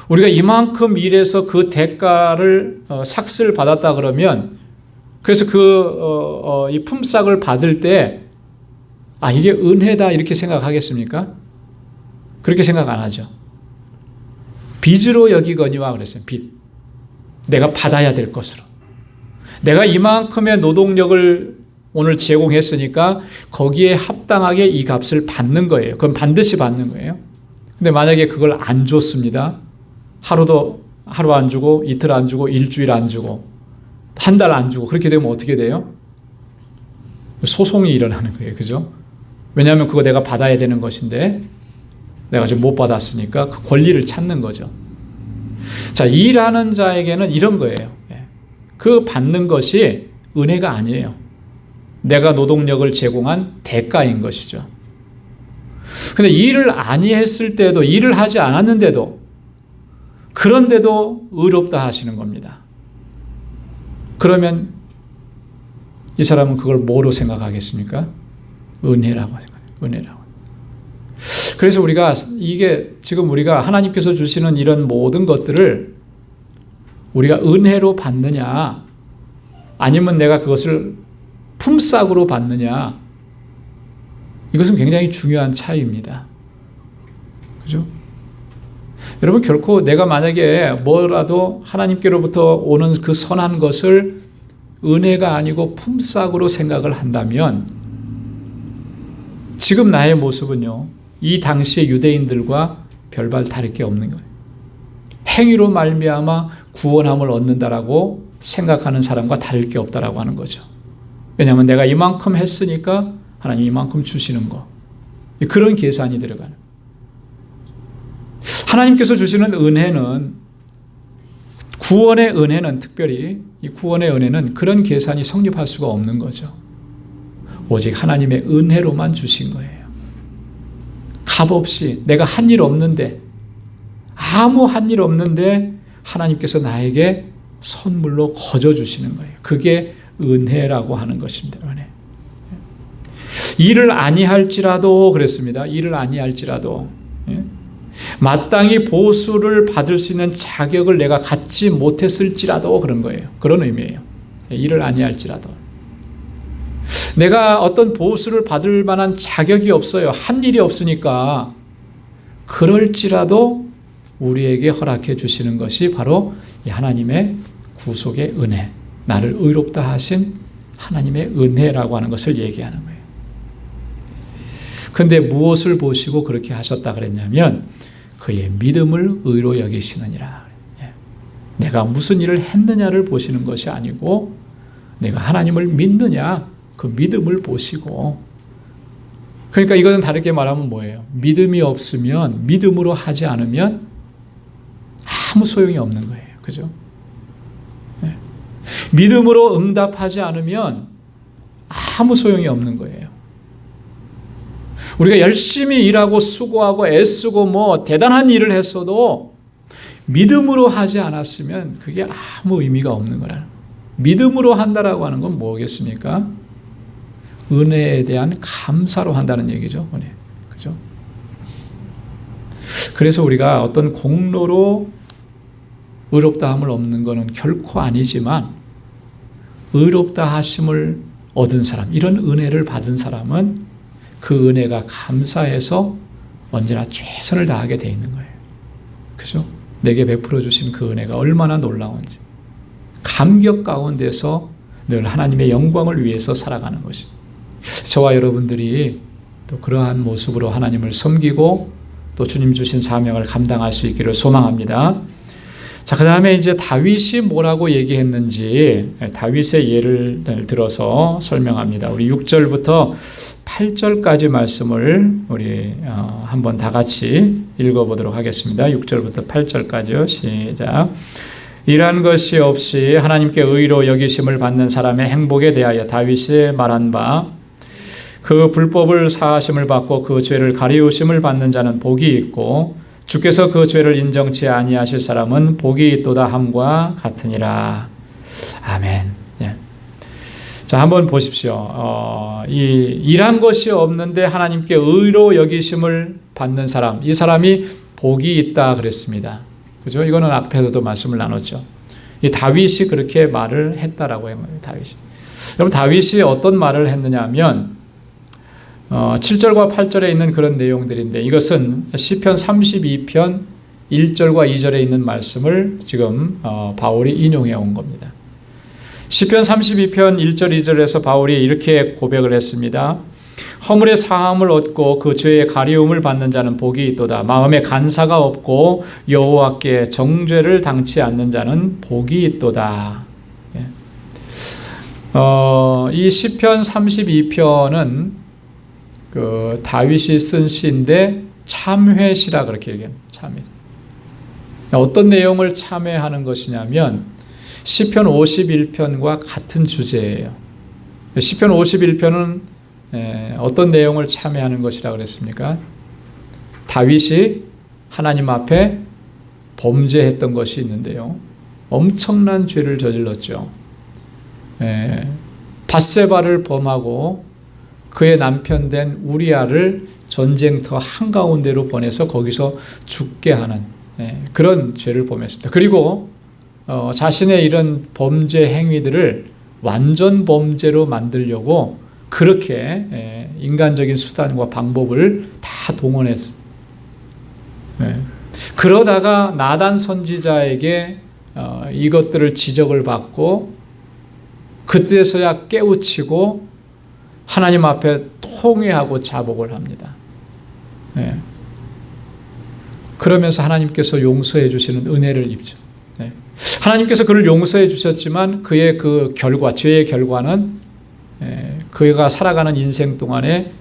우리가 이만큼 일해서 그 대가를, 삭을 받았다 그러면, 그래서 이 품삯을 받을 때, 이게 은혜다, 이렇게 생각하겠습니까? 그렇게 생각 안 하죠. 빚으로 여기거니와 그랬어요. 빚. 내가 받아야 될 것으로. 내가 이만큼의 노동력을 오늘 제공했으니까 거기에 합당하게 이 값을 받는 거예요. 그건 반드시 받는 거예요. 근데 만약에 그걸 안 줬습니다. 하루 안 주고, 이틀 안 주고, 일주일 안 주고, 한 달 안 주고, 그렇게 되면 어떻게 돼요? 소송이 일어나는 거예요. 그죠? 왜냐하면 그거 내가 받아야 되는 것인데 내가 지금 못 받았으니까 그 권리를 찾는 거죠. 자, 일하는 자에게는 이런 거예요. 그 받는 것이 은혜가 아니에요. 내가 노동력을 제공한 대가인 것이죠. 근데 일을 아니했을 때도, 일을 하지 않았는데도, 그런데도 의롭다 하시는 겁니다. 그러면 이 사람은 그걸 뭐로 생각하겠습니까? 은혜라고 생각해요. 은혜라고. 그래서 이게 지금 우리가 하나님께서 주시는 이런 모든 것들을 우리가 은혜로 받느냐, 아니면 내가 그것을 품삯으로 받느냐, 이것은 굉장히 중요한 차이입니다. 그죠? 여러분, 결코 내가 만약에 뭐라도 하나님께로부터 오는 그 선한 것을 은혜가 아니고 품삯으로 생각을 한다면 지금 나의 모습은요, 이 당시의 유대인들과 별반 다를 게 없는 거예요. 행위로 말미암아 구원함을 얻는다라고 생각하는 사람과 다를 게 없다라고 하는 거죠. 왜냐하면 내가 이만큼 했으니까 하나님 이만큼 주시는 거, 그런 계산이 들어가는 거예요. 하나님께서 주시는 은혜는, 구원의 은혜는, 특별히 이 구원의 은혜는 그런 계산이 성립할 수가 없는 거죠. 오직 하나님의 은혜로만 주신 거예요. 값없이, 내가 한 일 없는데, 아무 한 일 없는데 하나님께서 나에게 선물로 거저 주시는 거예요. 그게 은혜라고 하는 것입니다. 은혜. 일을 아니할지라도 그랬습니다. 일을 아니할지라도, 마땅히 보수를 받을 수 있는 자격을 내가 갖지 못했을지라도 그런 거예요. 그런 의미예요. 일을 아니할지라도. 내가 어떤 보수를 받을 만한 자격이 없어요. 한 일이 없으니까. 그럴지라도 우리에게 허락해 주시는 것이 바로 이 하나님의 구속의 은혜, 나를 의롭다 하신 하나님의 은혜라고 하는 것을 얘기하는 거예요. 그런데 무엇을 보시고 그렇게 하셨다 그랬냐면 그의 믿음을 의로 여기시느니라. 내가 무슨 일을 했느냐를 보시는 것이 아니고 내가 하나님을 믿느냐, 그 믿음을 보시고. 그러니까 이것은 다르게 말하면 뭐예요? 믿음이 없으면, 믿음으로 하지 않으면 아무 소용이 없는 거예요. 그죠? 믿음으로 응답하지 않으면 아무 소용이 없는 거예요. 우리가 열심히 일하고 수고하고 애쓰고 뭐 대단한 일을 했어도 믿음으로 하지 않았으면 그게 아무 의미가 없는 거라는 거예요. 믿음으로 한다라고 하는 건 뭐겠습니까? 은혜에 대한 감사로 한다는 얘기죠. 은혜. 그죠? 그래서 우리가 어떤 공로로 의롭다함을 얻는 것은 결코 아니지만 의롭다 하심을 얻은 사람, 이런 은혜를 받은 사람은 그 은혜가 감사해서 언제나 최선을 다하게 돼 있는 거예요. 그죠? 내게 베풀어 주신 그 은혜가 얼마나 놀라운지 감격 가운데서 늘 하나님의 영광을 위해서 살아가는 것이, 저와 여러분들이 또 그러한 모습으로 하나님을 섬기고 또 주님 주신 사명을 감당할 수 있기를 소망합니다. 자, 그 다음에 이제 다윗이 뭐라고 얘기했는지 다윗의 예를 들어서 설명합니다. 우리 6절부터 8절까지 말씀을 우리 한번 다 같이 읽어보도록 하겠습니다. 6절부터 8절까지요. 시작. 이러한 것이 없이 하나님께 의로 여기심을 받는 사람의 행복에 대하여 다윗이 말한 바, 그 불법을 사하심을 받고 그 죄를 가리우심을 받는 자는 복이 있고 주께서 그 죄를 인정치 아니하실 사람은 복이 있도다 함과 같으니라. 아멘. 예. 자, 한번 보십시오. 이 일한 것이 없는데 하나님께 의로 여기심을 받는 사람, 이 사람이 복이 있다 그랬습니다. 그죠? 이거는 앞에서도 말씀을 나눴죠. 이 다윗이 그렇게 말을 했다라고 해요. 다윗이. 여러분, 다윗이 어떤 말을 했느냐 하면 7절과 8절에 있는 그런 내용들인데, 이것은 시편 32편 1절과 2절에 있는 말씀을 지금 바울이 인용해 온 겁니다. 시편 32편 1절 2절에서 바울이 이렇게 고백을 했습니다. 허물의 사함을 얻고 그 죄의 가리움을 받는 자는 복이 있도다. 마음에 간사가 없고 여호와께 정죄를 당치 않는 자는 복이 있도다. 이 시편 32편은 그 다윗이 쓴 시인데 참회시라 그렇게 얘기합니다. 참회. 어떤 내용을 참회하는 것이냐면 시편 51편과 같은 주제예요. 시편 51편은 어떤 내용을 참회하는 것이라 그랬습니까? 다윗이 하나님 앞에 범죄했던 것이 있는데요. 엄청난 죄를 저질렀죠. 밧세바를 범하고 그의 남편 된 우리아를 전쟁터 한가운데로 보내서 거기서 죽게 하는 그런 죄를 범했습니다. 그리고 자신의 이런 범죄 행위들을 완전 범죄로 만들려고 그렇게 인간적인 수단과 방법을 다 동원했어요. 그러다가 나단 선지자에게 이것들을 지적을 받고 그때서야 깨우치고 하나님 앞에 통회하고 자복을 합니다. 그러면서 하나님께서 용서해 주시는 은혜를 입죠. 하나님께서 그를 용서해 주셨지만 그의 그 결과, 죄의 결과는 그가 살아가는 인생 동안에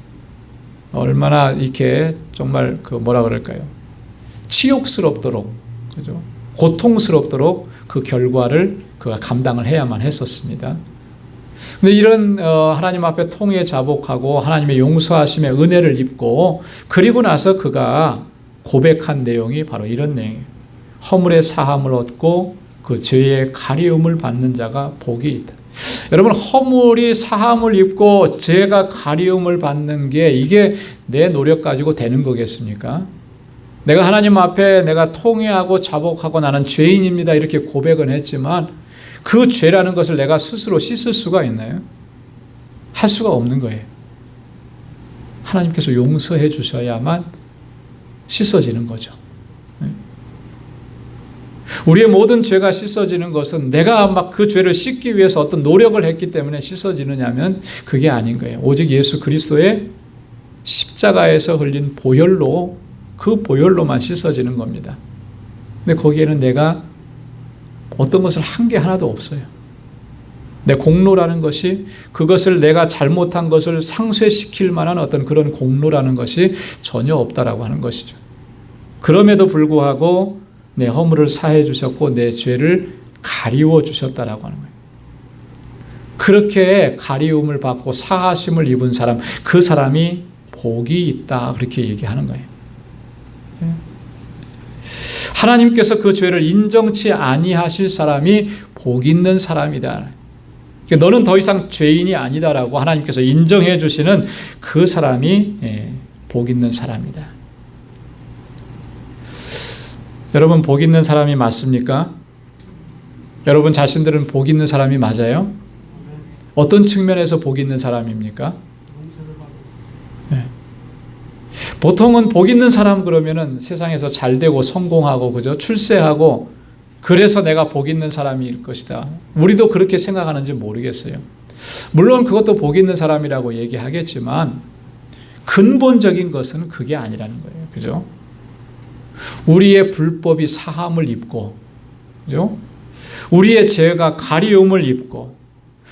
얼마나 이렇게 정말 그 뭐라 그럴까요? 치욕스럽도록, 그죠? 고통스럽도록 그 결과를 그가 감당을 해야만 했었습니다. 근데 이런 하나님 앞에 통회에 자복하고 하나님의 용서하심의 은혜를 입고 그리고 나서 그가 고백한 내용이 바로 이런 내용이에요. 허물의 사함을 얻고 그 죄의 가리움을 받는 자가 복이 있다. 여러분, 허물이 사함을 입고 죄가 가리움을 받는 게 이게 내 노력 가지고 되는 거겠습니까? 내가 하나님 앞에 내가 통회하고 자복하고 나는 죄인입니다 이렇게 고백은 했지만 그 죄라는 것을 내가 스스로 씻을 수가 있나요? 할 수가 없는 거예요. 하나님께서 용서해 주셔야만 씻어지는 거죠. 우리의 모든 죄가 씻어지는 것은 내가 막 그 죄를 씻기 위해서 어떤 노력을 했기 때문에 씻어지느냐면 그게 아닌 거예요. 오직 예수 그리스도의 십자가에서 흘린 보혈로, 그 보혈로만 씻어지는 겁니다. 근데 거기에는 내가 어떤 것을 한 게 하나도 없어요. 내 공로라는 것이, 그것을 내가 잘못한 것을 상쇄시킬 만한 어떤 그런 공로라는 것이 전혀 없다라고 하는 것이죠. 그럼에도 불구하고 내 허물을 사해 주셨고 내 죄를 가리워 주셨다라고 하는 거예요. 그렇게 가리움을 받고 사하심을 입은 사람, 그 사람이 복이 있다, 그렇게 얘기하는 거예요. 하나님께서 그 죄를 인정치 아니하실 사람이 복 있는 사람이다. 너는 더 이상 죄인이 아니다라고 하나님께서 인정해 주시는 그 사람이 복 있는 사람이다. 여러분, 복 있는 사람이 맞습니까? 여러분 자신들은 복 있는 사람이 맞아요? 어떤 측면에서 복 있는 사람입니까? 보통은 복 있는 사람 그러면은 세상에서 잘 되고 성공하고, 그죠? 출세하고, 그래서 내가 복 있는 사람일 것이다. 우리도 그렇게 생각하는지 모르겠어요. 물론 그것도 복 있는 사람이라고 얘기하겠지만 근본적인 것은 그게 아니라는 거예요. 그죠? 우리의 불법이 사함을 입고, 그죠? 우리의 죄가 가리움을 입고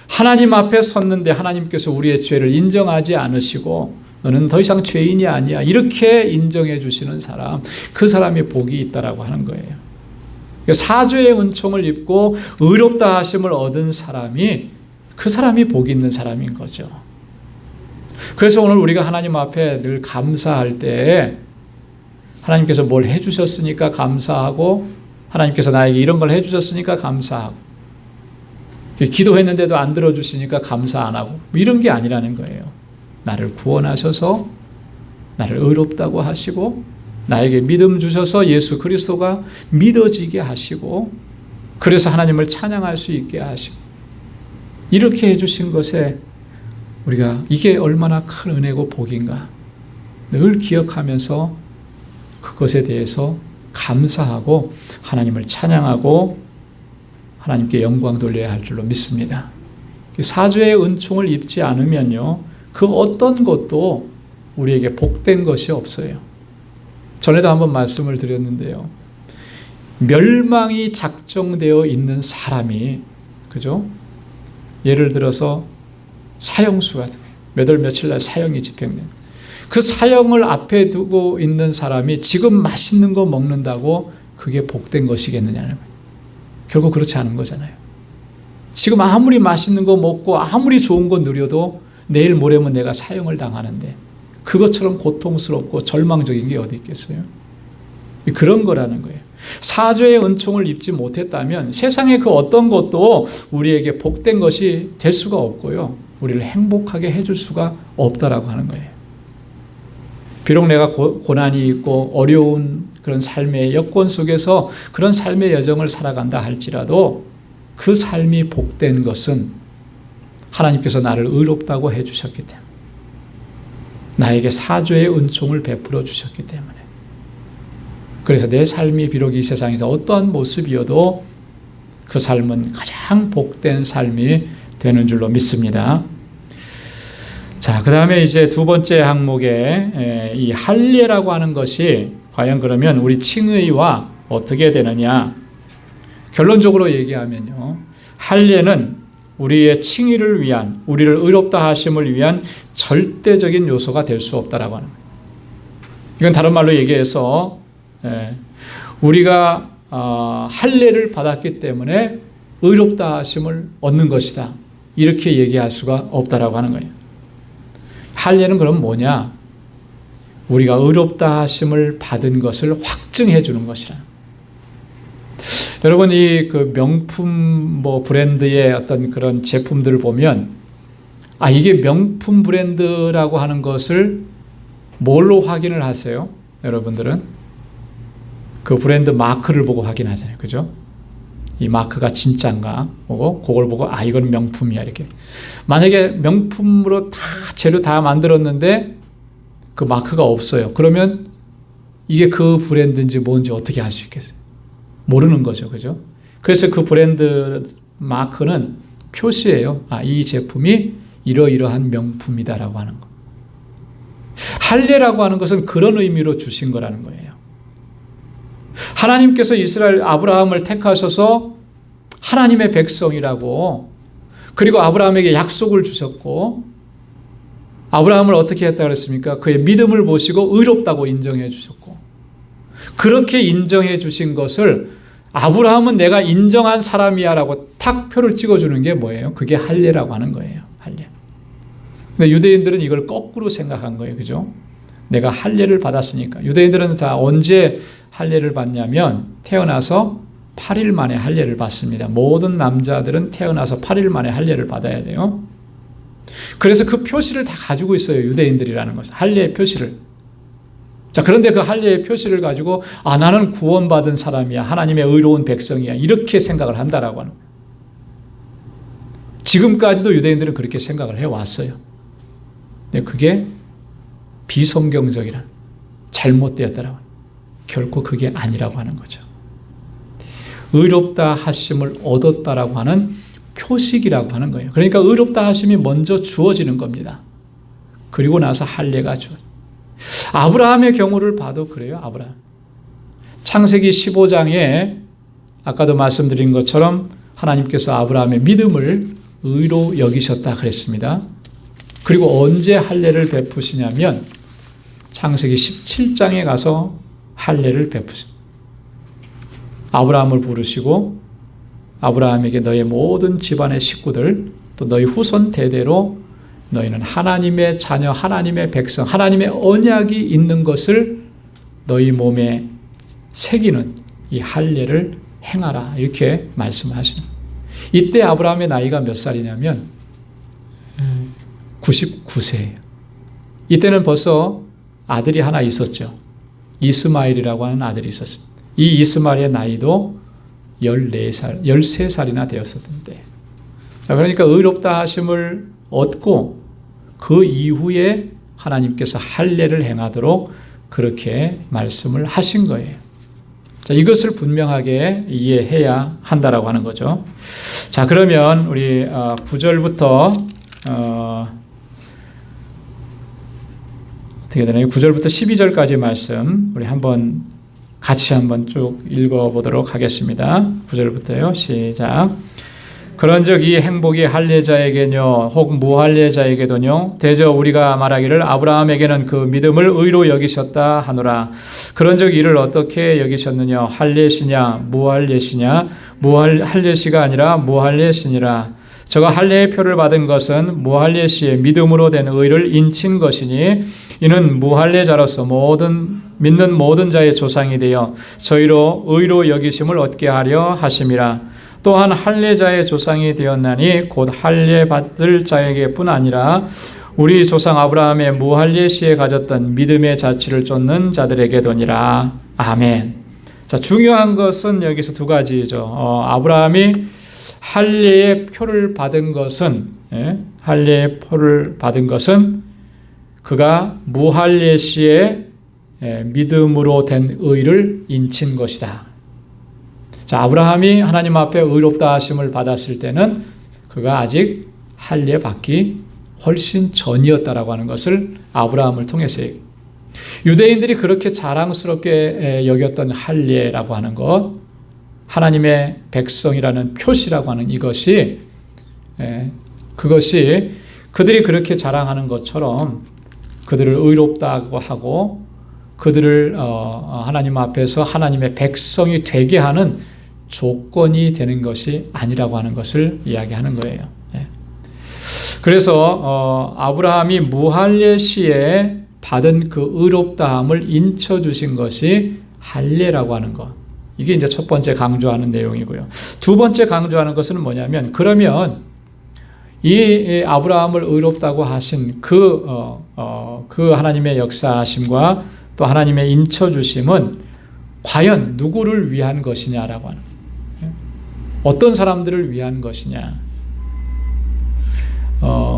하나님 앞에 섰는데 하나님께서 우리의 죄를 인정하지 않으시고 너는 더 이상 죄인이 아니야 이렇게 인정해 주시는 사람, 그 사람이 복이 있다라고 하는 거예요. 사죄의 은총을 입고 의롭다 하심을 얻은 사람이, 그 사람이 복이 있는 사람인 거죠. 그래서 오늘 우리가 하나님 앞에 늘 감사할 때 하나님께서 뭘 해주셨으니까 감사하고, 하나님께서 나에게 이런 걸 해주셨으니까 감사하고, 기도했는데도 안 들어주시니까 감사 안 하고, 이런 게 아니라는 거예요. 나를 구원하셔서 나를 의롭다고 하시고 나에게 믿음 주셔서 예수 그리스도가 믿어지게 하시고 그래서 하나님을 찬양할 수 있게 하시고, 이렇게 해주신 것에 우리가 이게 얼마나 큰 은혜고 복인가 늘 기억하면서 그것에 대해서 감사하고 하나님을 찬양하고 하나님께 영광 돌려야 할 줄로 믿습니다. 사죄의 은총을 입지 않으면요, 그 어떤 것도 우리에게 복된 것이 없어요. 전에도 한번 말씀을 드렸는데요. 멸망이 작정되어 있는 사람이, 그죠? 예를 들어서 사형수가 몇 월 며칠 날 사형이 집행된, 그 사형을 앞에 두고 있는 사람이 지금 맛있는 거 먹는다고 그게 복된 것이겠느냐는 거예요. 결국 그렇지 않은 거잖아요. 지금 아무리 맛있는 거 먹고 아무리 좋은 거 누려도 내일 모레면 내가 사형을 당하는데 그것처럼 고통스럽고 절망적인 게 어디 있겠어요? 그런 거라는 거예요. 사죄의 은총을 입지 못했다면 세상의 그 어떤 것도 우리에게 복된 것이 될 수가 없고요, 우리를 행복하게 해줄 수가 없다라고 하는 거예요. 비록 내가 고난이 있고 어려운 그런 삶의 여건 속에서 그런 삶의 여정을 살아간다 할지라도 그 삶이 복된 것은 하나님께서 나를 의롭다고 해주셨기 때문에, 나에게 사죄의 은총을 베풀어 주셨기 때문에, 그래서 내 삶이 비록 이 세상에서 어떠한 모습이어도 그 삶은 가장 복된 삶이 되는 줄로 믿습니다. 자, 그 다음에 이제 두 번째 항목에 이 할례라고 하는 것이 과연 그러면 우리 칭의와 어떻게 되느냐. 결론적으로 얘기하면요, 할례는 우리의 칭의를 위한, 우리를 의롭다 하심을 위한 절대적인 요소가 될 수 없다라고 하는 거예요. 이건 다른 말로 얘기해서 우리가 할례를 받았기 때문에 의롭다 하심을 얻는 것이다, 이렇게 얘기할 수가 없다라고 하는 거예요. 할례는 그럼 뭐냐? 우리가 의롭다 하심을 받은 것을 확증해 주는 것이라. 여러분, 이 그 명품 브랜드의 어떤 그런 제품들을 보면, 이게 명품 브랜드라고 하는 것을 뭘로 확인을 하세요? 여러분들은 그 브랜드 마크를 보고 확인하잖아요. 그죠? 이 마크가 진짜인가 보고, 그걸 보고 이건 명품이야, 이렇게. 만약에 명품으로 다 재료 다 만들었는데 그 마크가 없어요. 그러면 이게 그 브랜드인지 뭔지 어떻게 알 수 있겠어요? 모르는 거죠. 그죠? 그래서 그 브랜드 마크는 표시예요. 이 제품이 이러이러한 명품이다라고 하는 거. 할례라고 하는 것은 그런 의미로 주신 거라는 거예요. 하나님께서 이스라엘 아브라함을 택하셔서 하나님의 백성이라고, 그리고 아브라함에게 약속을 주셨고, 아브라함을 어떻게 했다고 그랬습니까? 그의 믿음을 보시고 의롭다고 인정해 주셨고, 그렇게 인정해 주신 것을 아브라함은 내가 인정한 사람이야 라고 탁 표를 찍어주는 게 뭐예요? 그게 할례라고 하는 거예요. 할례. 근데 유대인들은 이걸 거꾸로 생각한 거예요. 그죠? 내가 할례를 받았으니까. 유대인들은 다 언제 할례를 받냐면 태어나서 8일 만에 할례를 받습니다. 모든 남자들은 태어나서 8일 만에 할례를 받아야 돼요. 그래서 그 표시를 다 가지고 있어요. 유대인들이라는 것은. 할례의 표시를. 자, 그런데 그 할례의 표시를 가지고 나는 구원받은 사람이야, 하나님의 의로운 백성이야, 이렇게 생각을 한다라고 하는 거예요. 지금까지도 유대인들은 그렇게 생각을 해왔어요. 근데 그게 비성경적이란, 잘못되었다라고 하는, 결코 그게 아니라고 하는 거죠. 의롭다 하심을 얻었다라고 하는 표식이라고 하는 거예요. 그러니까 의롭다 하심이 먼저 주어지는 겁니다. 그리고 나서 할례가 주어져요. 아브라함의 경우를 봐도 그래요. 아브라함. 창세기 15장에 아까도 말씀드린 것처럼 하나님께서 아브라함의 믿음을 의로 여기셨다 그랬습니다. 그리고 언제 할례를 베푸시냐면 창세기 17장에 가서 할례를 베푸십니다. 아브라함을 부르시고 아브라함에게 너의 모든 집안의 식구들, 또 너희 후손 대대로 너희는 하나님의 자녀, 하나님의 백성, 하나님의 언약이 있는 것을 너희 몸에 새기는 이 할례를 행하라, 이렇게 말씀하시는 거예요. 이때 아브라함의 나이가 몇 살이냐면 99세예요. 이때는 벌써 아들이 하나 있었죠. 이스마엘이라고 하는 아들이 있었습니다. 이 이스마엘의 나이도 14살, 13살이나 되었었던 때예요. 자, 그러니까 의롭다 하심을 얻고 그 이후에 하나님께서 할례를 행하도록 그렇게 말씀을 하신 거예요. 자, 이것을 분명하게 이해해야 한다라고 하는 거죠. 자, 그러면 우리 9절부터 어떻게 되나요? 9절부터 12절까지 말씀 우리 같이 한번 쭉 읽어보도록 하겠습니다. 9절부터요. 시작. 그런즉 이 행복이 할례자에게뇨 혹 무할례자에게도뇨 대저 우리가 말하기를 아브라함에게는 그 믿음을 의로 여기셨다 하노라. 그런즉 이를 어떻게 여기셨느냐? 할례시냐 무할례시냐? 할례시가 아니라 무할례시니라. 저가 할례의 표를 받은 것은 무할례시의 믿음으로 된 의를 인친 것이니 이는 무할례자로서 믿는 모든 자의 조상이 되어 저희로 의로 여기심을 얻게 하려 하심이라. 또한 할례자의 조상이 되었나니 곧 할례 받을 자에게뿐 아니라 우리 조상 아브라함의 무할례시에 가졌던 믿음의 자취를 쫓는 자들에게도니라. 아멘. 자, 중요한 것은 여기서 두 가지죠. 아브라함이 할례의 표를 받은 것은 할례의 포를 받은 것은 그가 무할례 시에 믿음으로 된 의를 인친 것이다. 자, 아브라함이 하나님 앞에 의롭다 하심을 받았을 때는 그가 아직 할례 받기 훨씬 전이었다라고 하는 것을 아브라함을 통해서 유대인들이 그렇게 자랑스럽게 여겼던 할례라고 하는 것, 하나님의 백성이라는 표시라고 하는 이것이 그것이 그들이 그렇게 자랑하는 것처럼 그들을 의롭다고 하고 그들을 하나님 앞에서 하나님의 백성이 되게 하는 조건이 되는 것이 아니라고 하는 것을 이야기하는 거예요. 그래서 아브라함이 무할례 시에 받은 그 의롭다함을 인쳐주신 것이 할례라고 하는 것. 이게 이제 첫 번째 강조하는 내용이고요. 두 번째 강조하는 것은 뭐냐면, 그러면 이 아브라함을 의롭다고 하신 그 하나님의 역사하심과 또 하나님의 인쳐주심은 과연 누구를 위한 것이냐라고 하는 거예요. 어떤 사람들을 위한 것이냐.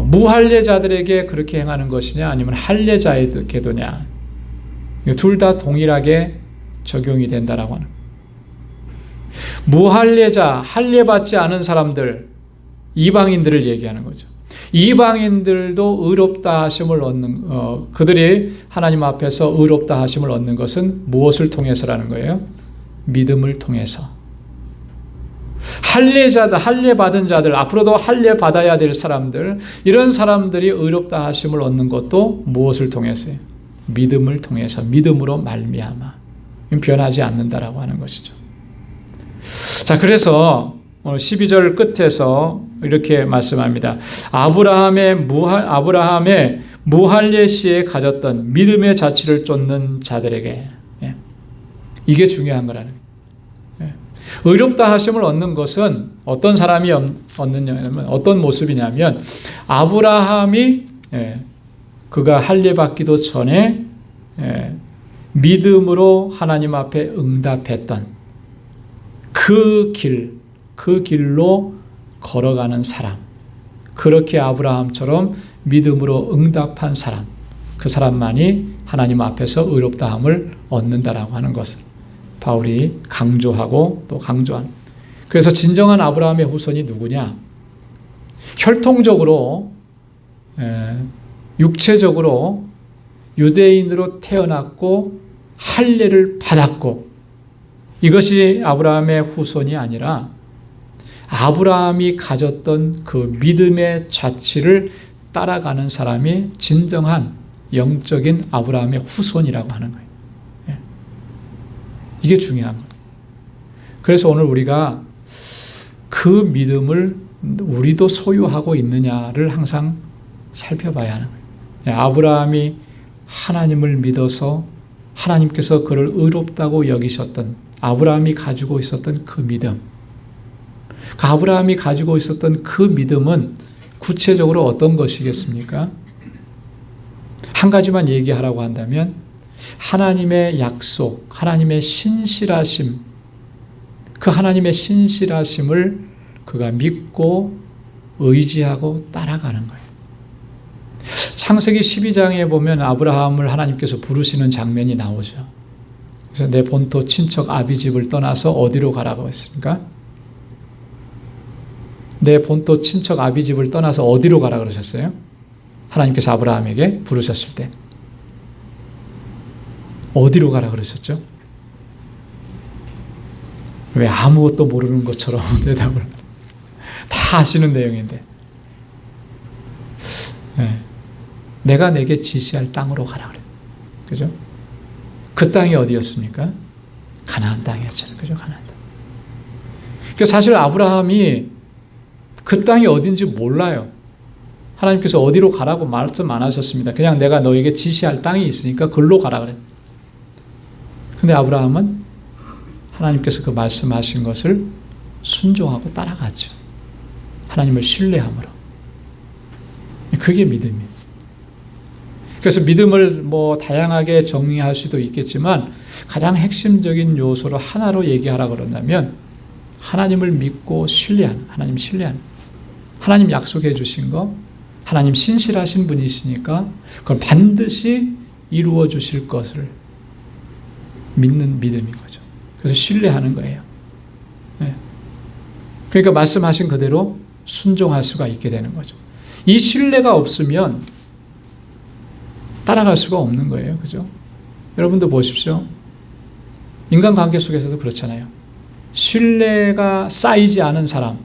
무할례자들에게 그렇게 행하는 것이냐 아니면 할례자에게도냐. 둘 다 동일하게 적용이 된다라고 하는 거예요. 무할례자, 할례받지 않은 사람들, 이방인들을 얘기하는 거죠. 이방인들도 의롭다 하심을 얻는 그들이 하나님 앞에서 의롭다 하심을 얻는 것은 무엇을 통해서라는 거예요? 믿음을 통해서. 할례자들, 할례 받은 자들, 앞으로도 할례 받아야 될 사람들, 이런 사람들이 의롭다 하심을 얻는 것도 무엇을 통해서요? 믿음을 통해서, 믿음으로 말미암아. 변하지 않는다라고 하는 것이죠. 자, 그래서 오늘 12절 끝에서 이렇게 말씀합니다. 아브라함의 무할례 시에 가졌던 믿음의 자취를 쫓는 자들에게, 이게 중요한 거라는 거예요. 의롭다 하심을 얻는 것은 어떤 사람이 얻느냐면 어떤 모습이냐면, 아브라함이 그가 할례 받기도 전에 믿음으로 하나님 앞에 응답했던 그 길로 걸어가는 사람, 그렇게 아브라함처럼 믿음으로 응답한 사람, 그 사람만이 하나님 앞에서 의롭다함을 얻는다라고 하는 것을 바울이 강조하고 또 강조한. 그래서 진정한 아브라함의 후손이 누구냐? 혈통적으로, 육체적으로 유대인으로 태어났고 할례를 받았고, 이것이 아브라함의 후손이 아니라 아브라함이 가졌던 그 믿음의 자취를 따라가는 사람이 진정한 영적인 아브라함의 후손이라고 하는 거예요. 이게 중요한 거예요. 그래서 오늘 우리가 그 믿음을 우리도 소유하고 있느냐를 항상 살펴봐야 하는 거예요. 아브라함이 하나님을 믿어서 하나님께서 그를 의롭다고 여기셨던, 아브라함이 가지고 있었던 그 믿음, 그 아브라함이 가지고 있었던 그 믿음은 구체적으로 어떤 것이겠습니까? 한 가지만 얘기하라고 한다면 하나님의 약속, 하나님의 신실하심, 그 하나님의 신실하심을 그가 믿고 의지하고 따라가는 거예요. 창세기 12장에 보면 아브라함을 하나님께서 부르시는 장면이 나오죠. 그래서 내 본토 친척 아비집을 떠나서 어디로 가라고 했습니까? 내 본토 친척 아비집을 떠나서 어디로 가라 그러셨어요? 하나님께서 아브라함에게 부르셨을 때 어디로 가라 그러셨죠? 왜 아무것도 모르는 것처럼 대답을 다 아시는 내용인데, 내가 내게 지시할 땅으로 가라 그래. 그죠? 그 땅이 어디였습니까? 가나안 땅이었잖아요. 그죠? 가나안 땅. 그러니까 사실 아브라함이 그 땅이 어딘지 몰라요. 하나님께서 어디로 가라고 말씀 안 하셨습니다. 그냥 내가 너에게 지시할 땅이 있으니까 그걸로 가라 그래. 근데 아브라함은 하나님께서 그 말씀하신 것을 순종하고 따라갔죠. 하나님을 신뢰함으로. 그게 믿음이에요. 그래서 믿음을 다양하게 정리할 수도 있겠지만 가장 핵심적인 요소로 하나로 얘기하라 그런다면 하나님을 믿고 신뢰하는, 하나님 신뢰하는, 하나님 약속해 주신 거, 하나님 신실하신 분이시니까 그걸 반드시 이루어 주실 것을 믿는 믿음인 거죠. 그래서 신뢰하는 거예요. 네. 그러니까 말씀하신 그대로 순종할 수가 있게 되는 거죠. 이 신뢰가 없으면 따라갈 수가 없는 거예요. 그죠? 여러분도 보십시오. 인간관계 속에서도 그렇잖아요. 신뢰가 쌓이지 않은 사람,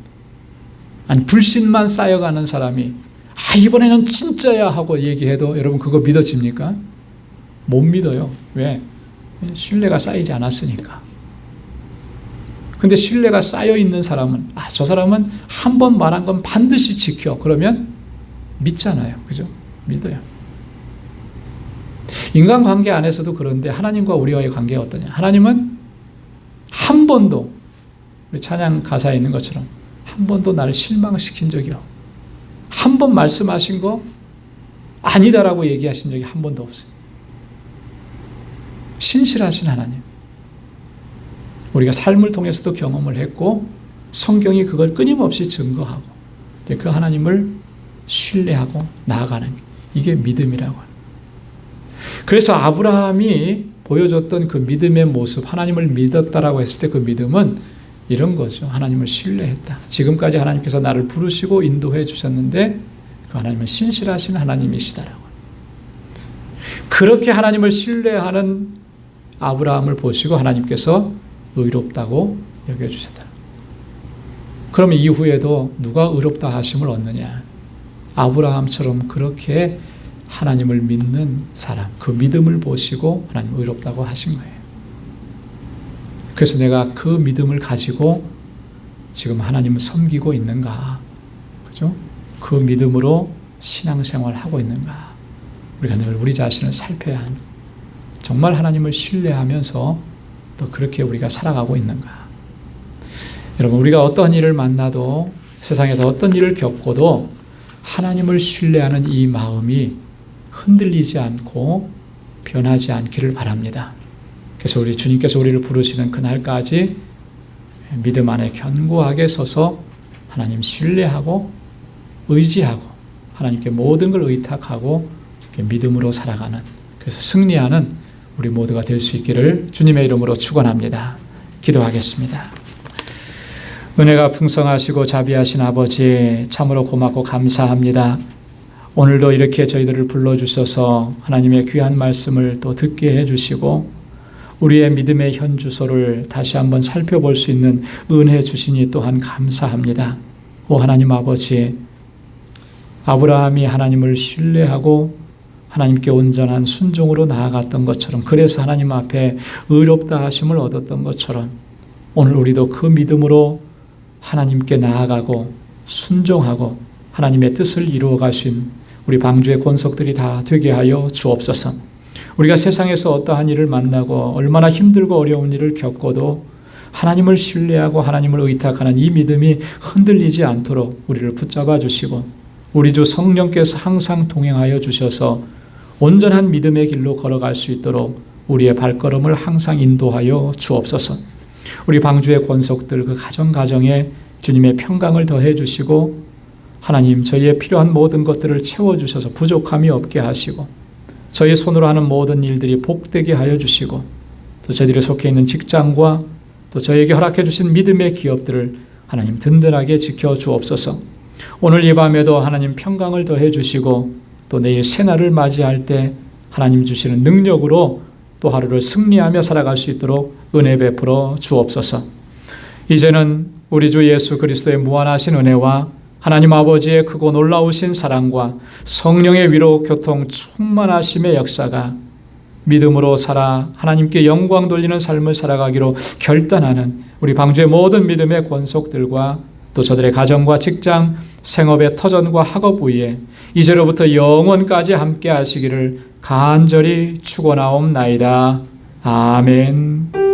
아니 불신만 쌓여가는 사람이 이번에는 진짜야 하고 얘기해도 여러분 그거 믿어집니까? 못 믿어요. 왜? 신뢰가 쌓이지 않았으니까. 근데 신뢰가 쌓여 있는 사람은 저 사람은 한 번 말한 건 반드시 지켜. 그러면 믿잖아요. 그죠? 믿어요. 인간관계 안에서도 그런데 하나님과 우리와의 관계가 어떠냐? 하나님은 한 번도 우리 찬양 가사에 있는 것처럼 한 번도 나를 실망시킨 적이 없어요. 한 번 말씀하신 거 아니다라고 얘기하신 적이 한 번도 없어요. 신실하신 하나님. 우리가 삶을 통해서도 경험을 했고 성경이 그걸 끊임없이 증거하고 그 하나님을 신뢰하고 나아가는 게 이게 믿음이라고 하는. 그래서 아브라함이 보여줬던 그 믿음의 모습, 하나님을 믿었다라고 했을 때 그 믿음은 이런 거죠. 하나님을 신뢰했다. 지금까지 하나님께서 나를 부르시고 인도해 주셨는데 그 하나님은 신실하신 하나님이시다라고. 그렇게 하나님을 신뢰하는 아브라함을 보시고 하나님께서 의롭다고 여겨주셨다. 그러면 이후에도 누가 의롭다 하심을 얻느냐? 아브라함처럼 그렇게 하나님을 믿는 사람, 그 믿음을 보시고 하나님 의롭다고 하신 거예요. 그래서 내가 그 믿음을 가지고 지금 하나님을 섬기고 있는가? 그죠? 그 믿음으로 신앙생활을 하고 있는가? 우리가 늘 우리 자신을 살펴야 하는, 정말 하나님을 신뢰하면서 또 그렇게 우리가 살아가고 있는가? 여러분, 우리가 어떤 일을 만나도 세상에서 어떤 일을 겪어도 하나님을 신뢰하는 이 마음이 흔들리지 않고 변하지 않기를 바랍니다. 그래서 우리 주님께서 우리를 부르시는 그날까지 믿음 안에 견고하게 서서 하나님 신뢰하고 의지하고 하나님께 모든 걸 의탁하고 믿음으로 살아가는, 그래서 승리하는 우리 모두가 될 수 있기를 주님의 이름으로 축원합니다. 기도하겠습니다. 은혜가 풍성하시고 자비하신 아버지, 참으로 고맙고 감사합니다. 오늘도 이렇게 저희들을 불러주셔서 하나님의 귀한 말씀을 또 듣게 해주시고 우리의 믿음의 현주소를 다시 한번 살펴볼 수 있는 은혜 주시니 또한 감사합니다. 오 하나님 아버지, 아브라함이 하나님을 신뢰하고 하나님께 온전한 순종으로 나아갔던 것처럼, 그래서 하나님 앞에 의롭다 하심을 얻었던 것처럼 오늘 우리도 그 믿음으로 하나님께 나아가고 순종하고 하나님의 뜻을 이루어갈 수 있는 우리 방주의 권속들이 다 되게 하여 주옵소서. 우리가 세상에서 어떠한 일을 만나고 얼마나 힘들고 어려운 일을 겪어도 하나님을 신뢰하고 하나님을 의탁하는 이 믿음이 흔들리지 않도록 우리를 붙잡아 주시고 우리 주 성령께서 항상 동행하여 주셔서 온전한 믿음의 길로 걸어갈 수 있도록 우리의 발걸음을 항상 인도하여 주옵소서. 우리 방주의 권속들 그 가정가정에 주님의 평강을 더해 주시고 하나님 저희의 필요한 모든 것들을 채워주셔서 부족함이 없게 하시고 저희 손으로 하는 모든 일들이 복되게 하여 주시고 또 저희들이 속해 있는 직장과 또 저희에게 허락해 주신 믿음의 기업들을 하나님 든든하게 지켜 주옵소서. 오늘 이 밤에도 하나님 평강을 더해 주시고 또 내일 새날을 맞이할 때 하나님 주시는 능력으로 또 하루를 승리하며 살아갈 수 있도록 은혜 베풀어 주옵소서. 이제는 우리 주 예수 그리스도의 무한하신 은혜와 하나님 아버지의 크고 놀라우신 사랑과 성령의 위로 교통 충만하심의 역사가 믿음으로 살아 하나님께 영광 돌리는 삶을 살아가기로 결단하는 우리 방주의 모든 믿음의 권속들과 또 저들의 가정과 직장, 생업의 터전과 학업 위에 이제로부터 영원까지 함께 하시기를 간절히 축원하옵나이다. 아멘.